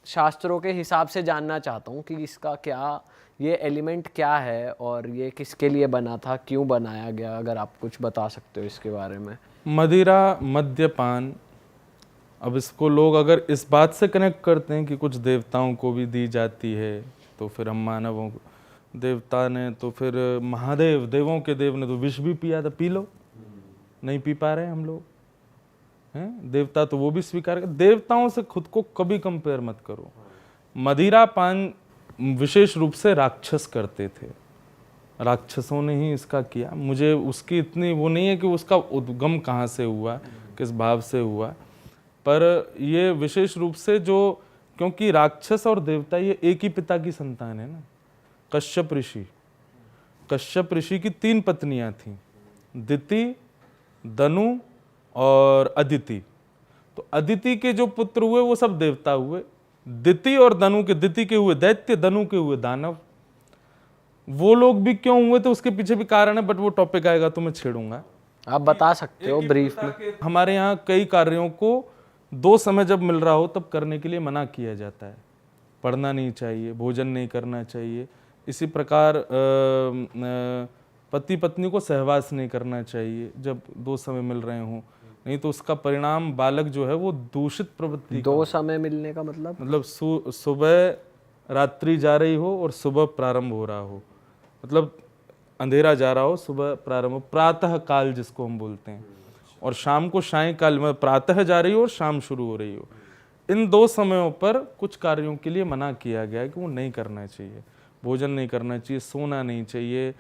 शास्त्रों के हिसाब से जानना चाहता हूँ कि इसका क्या, ये एलिमेंट क्या है, और ये किसके लिए बना था, क्यों बनाया गया, अगर आप कुछ बता सकते हो इसके बारे में। मदिरा, मद्यपान, अब इसको लोग अगर इस बात से कनेक्ट करते हैं कि कुछ देवताओं को भी दी जाती है, तो फिर हम मानवों को, देवता ने तो फिर महादेव, देवों के देव ने तो विष भी पिया था, पी लो, नहीं पी पा रहे हम लोग हैं। देवता तो वो भी स्वीकार कर, देवताओं से खुद को कभी कंपेयर मत करो। मदिरा पान विशेष रूप से राक्षस करते थे, राक्षसों ने ही इसका किया। मुझे उसकी इतनी वो नहीं है कि उसका उद्गम कहाँ से हुआ, किस भाव से हुआ, पर ये विशेष रूप से जो, क्योंकि राक्षस और देवता ये एक ही पिता की संतान है ना। कश्यप ऋषि की 3 पत्नियां थीं, दिति, दनु और अदिति। तो अदिति के जो पुत्र हुए वो सब देवता हुए, दिति और दनु के, दिति के हुए दैत्य, दनु के हुए दानव। वो लोग भी क्यों हुए तो उसके पीछे भी कारण है, बट वो टॉपिक आएगा तो मैं छेड़ूंगा। आप बता सकते हो ब्रीफ में। हमारे यहाँ कई कार्यों को 2 समय जब मिल रहा हो तब करने के लिए मना किया जाता है। पढ़ना नहीं चाहिए, भोजन नहीं करना चाहिए, इसी प्रकार पति पत्नी को सहवास नहीं करना चाहिए जब 2 समय मिल रहे हों, नहीं तो उसका परिणाम बालक जो है वो दूषित प्रवृत्ति। 2 समय मिलने का मतलब सुबह रात्रि जा रही हो और सुबह प्रारंभ हो रहा हो, मतलब अंधेरा जा रहा हो, सुबह प्रारंभ हो, प्रातः काल जिसको हम बोलते हैं, और शाम को सायं काल में प्रातः जा रही हो और शाम शुरू हो रही हो। इन 2 समयों पर कुछ कार्यों के लिए मना किया गया है कि वो नहीं करना चाहिए। भोजन नहीं करना चाहिए, सोना नहीं चाहिए,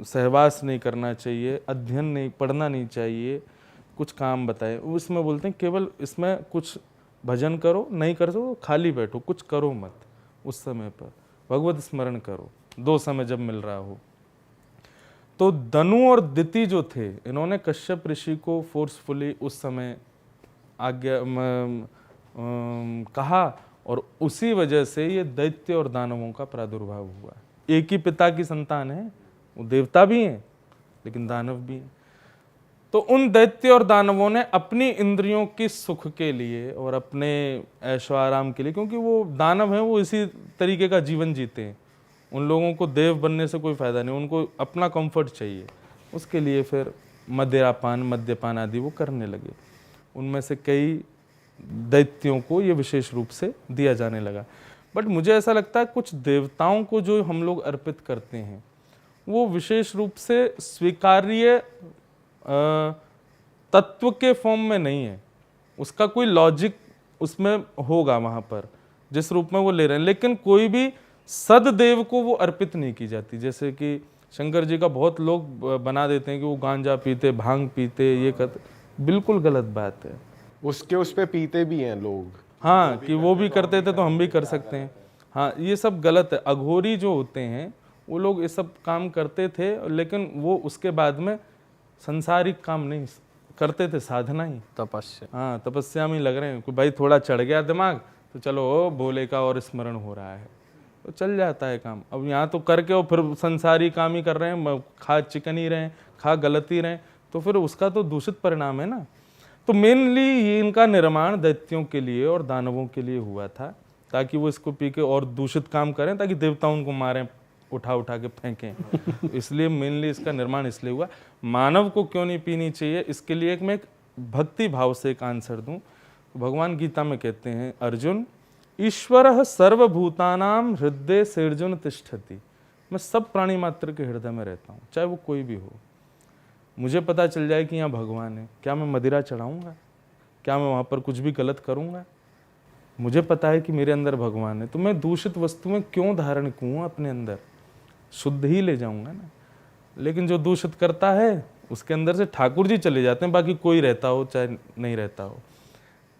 सहवास नहीं करना चाहिए, अध्ययन नहीं, पढ़ना नहीं चाहिए, कुछ काम बताए। उसमें बोलते हैं केवल इसमें कुछ भजन करो, नहीं कर सको खाली बैठो, कुछ करो मत, उस समय पर भगवत स्मरण करो, 2 समय जब मिल रहा हो। तो दनु और दिति जो थे, इन्होंने कश्यप ऋषि को फोर्सफुली उस समय आज्ञा कहा, और उसी वजह से ये दैत्य और दानवों का प्रादुर्भाव हुआ। एक ही पिता की संतान है, वो देवता भी हैं लेकिन दानव भी हैं। तो उन दैत्य और दानवों ने अपनी इंद्रियों के सुख के लिए और अपने ऐशो आराम के लिए, क्योंकि वो दानव हैं, वो इसी तरीके का जीवन जीते हैं, उन लोगों को देव बनने से कोई फायदा नहीं, उनको अपना कंफर्ट चाहिए, उसके लिए फिर मदिरापान मद्यपान आदि वो करने लगे। उनमें से कई दैत्यों को ये विशेष रूप से दिया जाने लगा। बट मुझे ऐसा लगता है कुछ देवताओं को जो हम लोग अर्पित करते हैं वो विशेष रूप से स्वीकार्य तत्व के फॉर्म में नहीं है, उसका कोई लॉजिक उसमें होगा वहाँ पर जिस रूप में वो ले रहे हैं, लेकिन कोई भी सददेव को वो अर्पित नहीं की जाती। जैसे कि शंकर जी का बहुत लोग बना देते हैं कि वो गांजा पीते, भांग पीते, ये करते, बिल्कुल गलत बात है। उसके उस पे पीते भी हैं लोग, हाँ, कि वो भी करते थे तो हम भी कर सकते हैं, हाँ, ये सब गलत है। अघोरी जो होते हैं वो लोग ये सब काम करते थे, लेकिन वो उसके बाद में संसारिक काम नहीं करते थे, साधना ही, तपस्या। हाँ, तपस्या में ही लग रहे हैं कि भाई थोड़ा चढ़ गया दिमाग तो चलो ओ भोले का और स्मरण हो रहा है, तो चल जाता है काम। अब यहाँ तो करके और फिर संसारी काम ही कर रहे हैं, खा चिकन ही रहे हैं, खा गलत ही रहे हैं, तो फिर उसका तो दूषित परिणाम है ना। तो मेनली ये इनका निर्माण दैत्यों के लिए और दानवों के लिए हुआ था, ताकि वो इसको पी के और दूषित काम करें, ताकि देवता उनको मारें, उठा उठा के फेंकें। इसलिए मेनली इसका निर्माण इसलिए हुआ। मानव को क्यों नहीं पीनी चाहिए, इसके लिए मैं एक भक्ति भाव से एक आंसर दूं। भगवान गीता में कहते हैं, अर्जुन ईश्वरः सर्वभूतानां हृदय सेर्जुन तिष्ठति। मैं सब प्राणी मात्र के हृदय में रहता हूँ, चाहे वो कोई भी हो। मुझे पता चल जाए कि यहाँ भगवान है, क्या मैं मदिरा चढ़ाऊंगा? क्या मैं वहाँ पर कुछ भी गलत करूँगा? मुझे पता है कि मेरे अंदर भगवान है, तो मैं दूषित वस्तुएं क्यों धारण करूँ अपने अंदर? शुद्ध ही ले जाऊंगा ना। लेकिन जो दूषित करता है उसके अंदर से ठाकुर जी चले जाते हैं, बाकी कोई रहता हो चाहे नहीं रहता हो।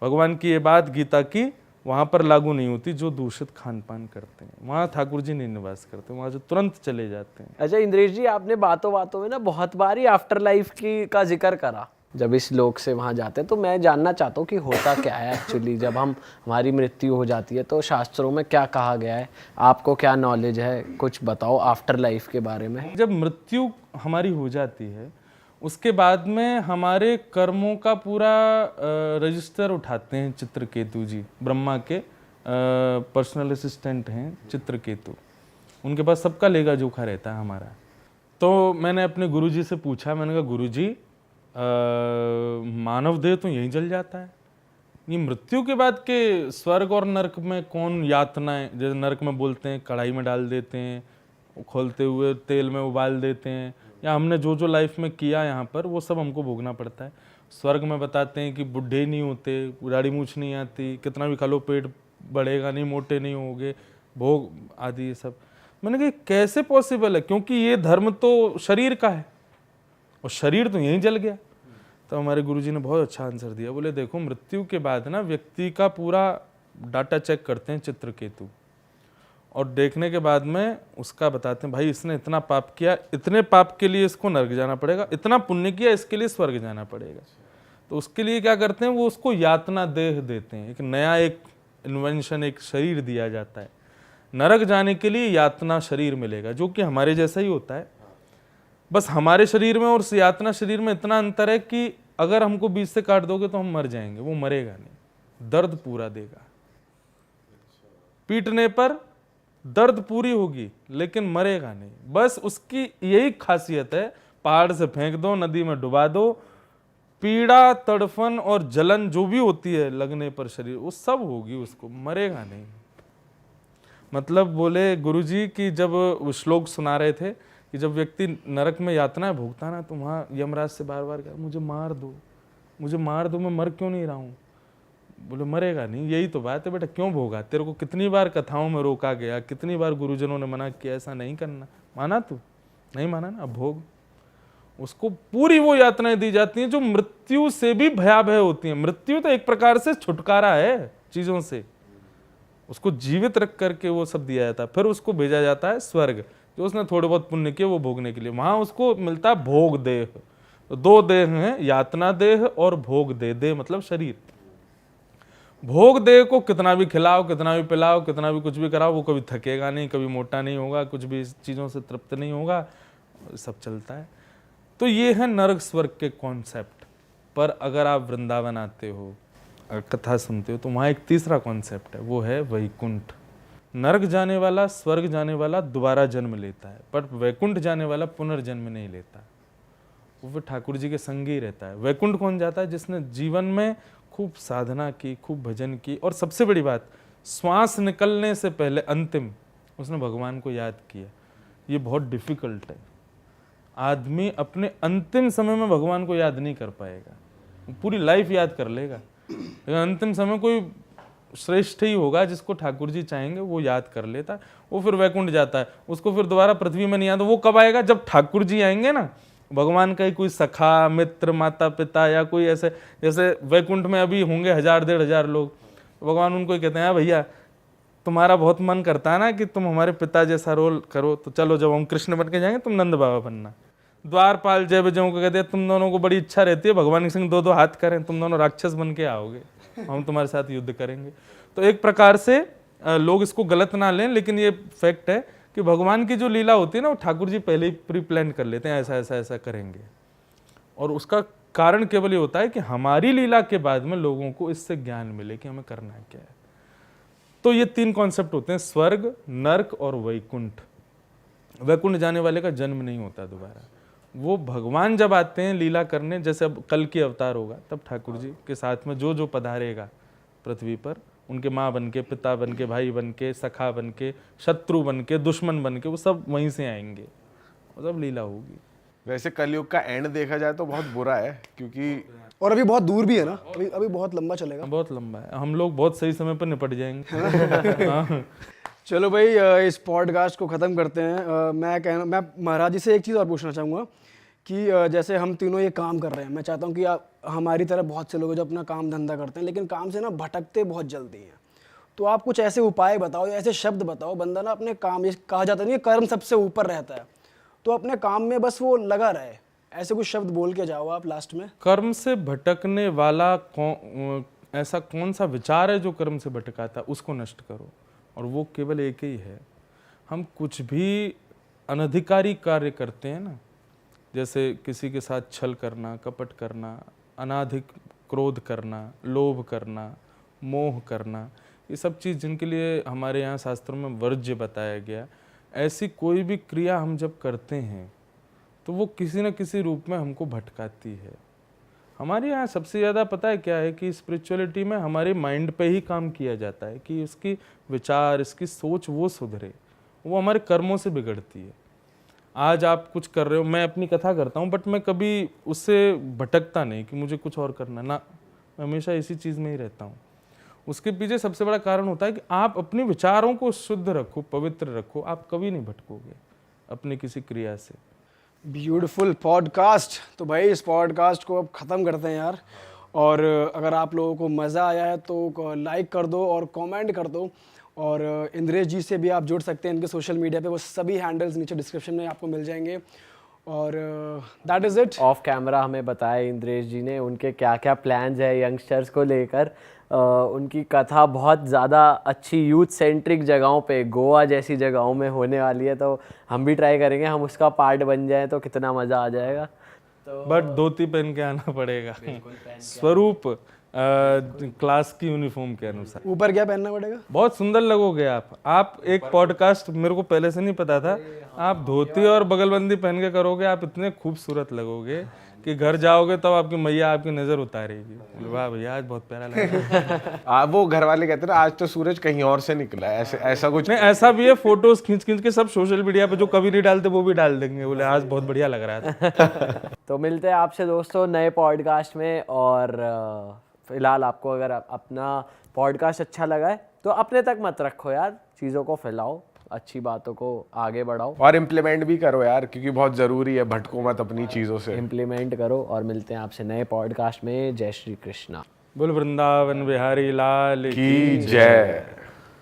भगवान की ये बात गीता की वहाँ पर लागू नहीं होती। जो दूषित खान पान करते हैं वहाँ ठाकुर जी नहीं निवास करते, वहाँ जो तुरंत चले जाते हैं। अच्छा इंद्रेश जी, आपने बातों बातों में ना बहुत बार ही आफ्टर लाइफ की का जिक्र करा। जब इस लोक से वहाँ जाते हैं तो मैं जानना चाहता हूँ कि होता क्या है एक्चुअली, जब हमारी मृत्यु हो जाती है तो शास्त्रों में क्या कहा गया है, आपको क्या नॉलेज है, कुछ बताओ आफ्टर लाइफ के बारे में। जब मृत्यु हमारी हो जाती है उसके बाद में हमारे कर्मों का पूरा रजिस्टर उठाते हैं चित्रकेतु जी, ब्रह्मा के पर्सनल असिस्टेंट हैं चित्रकेतु, उनके पास सबका लेखा जोखा रहता है हमारा। तो मैंने अपने गुरुजी से पूछा, मैंने कहा गुरुजी मानव देह तो यहीं जल जाता है, ये मृत्यु के बाद के स्वर्ग और नरक में कौन यातनाएं, जैसे नरक में बोलते हैं कढ़ाई में डाल देते हैं, खोलते हुए तेल में उबाल देते हैं, या हमने जो जो लाइफ में किया यहाँ पर वो सब हमको भोगना पड़ता है। स्वर्ग में बताते हैं कि बुढ़े नहीं होते, दाढ़ी मूछ नहीं आती, कितना भी खा लो पेट बढ़ेगा नहीं, मोटे नहीं होगे, भोग आदि ये सब। मैंने कहा कैसे पॉसिबल है, क्योंकि ये धर्म तो शरीर का है और शरीर तो यहीं जल गया। तो हमारे गुरुजी ने बहुत अच्छा आंसर दिया, बोले देखो मृत्यु के बाद ना व्यक्ति का पूरा डाटा चेक करते हैं चित्रकेतु, और देखने के बाद में उसका बताते हैं भाई इसने इतना पाप किया, इतने पाप के लिए इसको नरक जाना पड़ेगा, इतना पुण्य किया इसके लिए स्वर्ग जाना पड़ेगा। तो उसके लिए क्या करते हैं, वो उसको यातना देह देते हैं, एक नया एक इन्वेंशन, एक शरीर दिया जाता है। नरक जाने के लिए यातना शरीर मिलेगा, जो कि हमारे जैसा ही होता है। बस हमारे शरीर में और उस यातना शरीर में इतना अंतर है कि अगर हमको बीच से काट दोगे तो हम मर जाएंगे, वो मरेगा नहीं, दर्द पूरा देगा। पीटने पर दर्द पूरी होगी लेकिन मरेगा नहीं, बस उसकी यही खासियत है। पहाड़ से फेंक दो, नदी में डुबा दो, पीड़ा तड़फन और जलन जो भी होती है लगने पर शरीर, वो सब होगी, उसको मरेगा नहीं। मतलब बोले गुरुजी कि जब वो श्लोक सुना रहे थे कि जब व्यक्ति नरक में यातनाएं भोगता ना, तो वहाँ यमराज से बार बार कहा मुझे मार दो, मुझे मार दो, मैं मर क्यों नहीं रहा हूँ। बोले मरेगा नहीं, यही तो बात है बेटा, क्यों भोगा, तेरे को कितनी बार कथाओं में रोका गया, कितनी बार गुरुजनों ने मना किया ऐसा नहीं करना, माना तू नहीं माना ना, अब भोग। उसको पूरी वो यातनाएं दी जाती हैं जो मृत्यु से भी भयावह होती हैं। मृत्यु तो एक प्रकार से छुटकारा है चीजों से, उसको जीवित रख करके वो सब दिया जाता है। फिर उसको भेजा जाता है स्वर्ग, जो उसने थोड़े बहुत पुण्य किए वो भोगने के लिए, वहां उसको मिलता है भोग देह। तो दो देह हैं, यातना देह और भोग देह। देह मतलब शरीर। भोग देह को कितना भी खिलाओ, कितना भी पिलाओ, कितना भी कुछ भी कराओ, वो कभी थकेगा नहीं, कभी मोटा नहीं होगा, कुछ भी चीज़ों से तृप्त नहीं होगा, सब चलता है। तो ये है नरक स्वर्ग के कॉन्सेप्ट। पर अगर आप वृंदावन आते हो, कथा सुनते हो, तो वहाँ एक तीसरा कॉन्सेप्ट है, वो है वैकुंठ। नरक जाने वाला, स्वर्ग जाने वाला दोबारा जन्म लेता है, पर वैकुंठ जाने वाला पुनर्जन्म नहीं लेता, वो फिर ठाकुर जी के संग ही रहता है। वैकुंठ कौन जाता है? जिसने जीवन में खूब साधना की, खूब भजन की, और सबसे बड़ी बात, श्वास निकलने से पहले अंतिम उसने भगवान को याद किया। ये बहुत डिफिकल्ट है। आदमी अपने अंतिम समय में भगवान को याद नहीं कर पाएगा, पूरी लाइफ याद कर लेगा, लेकिन अंतिम समय कोई श्रेष्ठ ही होगा जिसको ठाकुर जी चाहेंगे वो याद कर लेता है, वो फिर वैकुंठ जाता है। उसको फिर दोबारा पृथ्वी में नहीं आता। वो कब आएगा? जब ठाकुर जी आएंगे ना, भगवान का ही कोई सखा, मित्र, माता पिता, या कोई ऐसे, जैसे वैकुंठ में अभी होंगे 1000-1500 लोग, भगवान उनको ही कहते हैं, भैया तुम्हारा बहुत मन करता है ना कि तुम हमारे पिता जैसा रोल करो, तो चलो जब हम कृष्ण बन के जाएंगे तुम नंद बाबा बनना। द्वारपाल जय विजयों को कहते हैं, तुम दोनों को बड़ी इच्छा रहती है भगवान के संग 2-2 हाथ करें, तुम दोनों राक्षस बन के आओगे, हम तुम्हारे साथ युद्ध करेंगे। तो एक प्रकार से लोग इसको गलत ना लें, लेकिन ये फैक्ट है कि भगवान की जो लीला होती है ना, वो ठाकुर जी पहले ही प्री प्लान कर लेते हैं, ऐसा ऐसा ऐसा करेंगे। और उसका कारण केवल ये होता है कि हमारी लीला के बाद में लोगों को इससे ज्ञान मिले कि हमें करना क्या है। तो ये 3 कॉन्सेप्ट होते हैं, स्वर्ग, नर्क और वैकुंठ। वैकुंठ जाने वाले का जन्म नहीं होता दोबारा। वो भगवान जब आते हैं लीला करने, जैसे अब कल की अवतार होगा, तब ठाकुर जी के साथ में जो जो पधारेगा पृथ्वी पर, उनके माँ बन के, पिता बन के, भाई बन के, सखा बन के, शत्रु बन के, दुश्मन बन के, वो सब वहीं से आएंगे और सब लीला होगी। वैसे कलयुग का एंड देखा जाए तो बहुत बुरा है, क्योंकि और अभी बहुत दूर भी है ना, अभी बहुत लंबा चलेगा। बहुत लंबा है, हम लोग बहुत सही समय पर निपट जाएंगे। हाँ। चलो भाई, इस पॉडकास्ट को ख़त्म करते हैं। मैं महाराज जी से एक चीज़ और पूछना चाहूँगा कि जैसे हम तीनों ये काम कर रहे हैं, मैं चाहता हूँ कि आप हमारी तरह बहुत से लोग हैं जो अपना काम धंधा करते हैं, लेकिन काम से ना भटकते बहुत जल्दी हैं। तो आप कुछ ऐसे उपाय बताओ, ऐसे शब्द बताओ, बंदा ना अपने काम, ये कहा जाता नहीं है कर्म सबसे ऊपर रहता है, तो अपने काम में बस वो लगा रहे, ऐसे कुछ शब्द बोल के जाओ आप लास्ट में। कर्म से भटकने वाला ऐसा कौन सा विचार है जो कर्म से भटकाता, उसको नष्ट करो, और वो केवल एक ही है। हम कुछ भी अनधिकारी कार्य करते हैं ना, जैसे किसी के साथ छल करना, कपट करना, अनाधिक क्रोध करना, लोभ करना, मोह करना, ये सब चीज़ जिनके लिए हमारे यहाँ शास्त्रों में वर्ज्य बताया गया, ऐसी कोई भी क्रिया हम जब करते हैं तो वो किसी न किसी रूप में हमको भटकाती है। हमारे यहाँ सबसे ज़्यादा पता है क्या है कि स्पिरिचुअलिटी में हमारे माइंड पे ही काम किया जाता है कि इसकी विचार, इसकी सोच वो सुधरे, वो हमारे कर्मों से बिगड़ती है। आज आप कुछ कर रहे हो, मैं अपनी कथा करता हूँ, बट मैं कभी उससे भटकता नहीं कि मुझे कुछ और करना ना, मैं हमेशा इसी चीज़ में ही रहता हूँ। उसके पीछे सबसे बड़ा कारण होता है कि आप अपने विचारों को शुद्ध रखो, पवित्र रखो, आप कभी नहीं भटकोगे अपनी किसी क्रिया से। Beautiful podcast. तो भाई इस पॉडकास्ट को अब ख़त्म करते हैं यार, और अगर आप लोगों को मज़ा आया है तो लाइक कर दो और कमेंट कर दो, और इंद्रेश जी से भी आप जुड़ सकते हैं इनके सोशल मीडिया पे, वो सभी हैंडल्स नीचे डिस्क्रिप्शन में आपको मिल जाएंगे। और that is it. Of camera हमें बताया इंद्रेश जी ने उनके क्या क्या प्लान्स है यंगस्टर्स को लेकर। उनकी कथा बहुत ज़्यादा अच्छी यूथ सेंट्रिक जगहों पे, गोवा जैसी जगहों में होने वाली है, तो हम भी ट्राई करेंगे, हम उसका पार्ट बन जाएं तो कितना मज़ा आ जाएगा। तो बट धोती पहन के आना पड़ेगा, स्वरूप क्लास की यूनिफॉर्म के अनुसार। ऊपर क्या पहनना पड़ेगा? बहुत सुंदर लगोगे आप एक पॉडकास्ट, मेरे को पहले से नहीं पता था, आप धोती और बगलबंदी पहन के करोगे, आप इतने खूबसूरत लगोगे कि घर जाओगे तब आपकी मैया आपकी नजर उतारेगी, वाह भैया आज बहुत प्यारा लगा। वो घर वाले कहते हैं ना, आज तो सूरज कहीं और से निकला है, ऐसा कुछ नहीं, ऐसा भी है, फोटोज खींच खींच के सब सोशल मीडिया पे जो कभी नहीं डालते वो भी डाल देंगे, बोले आज बहुत बढ़िया लग रहा था। तो मिलते हैं आपसे दोस्तों नए पॉडकास्ट में, और फिलहाल आपको अगर अपना पॉडकास्ट अच्छा लगा है तो अपने तक मत रखो यार, चीज़ों को फैलाओ, अच्छी बातों को आगे बढ़ाओ और इम्प्लीमेंट भी करो यार, क्योंकि बहुत ज़रूरी है, भटको मत अपनी चीज़ों से, इम्प्लीमेंट करो। और मिलते हैं आपसे नए पॉडकास्ट में। जय श्री कृष्णा। बोल वृंदावन बिहारी लाल की जय।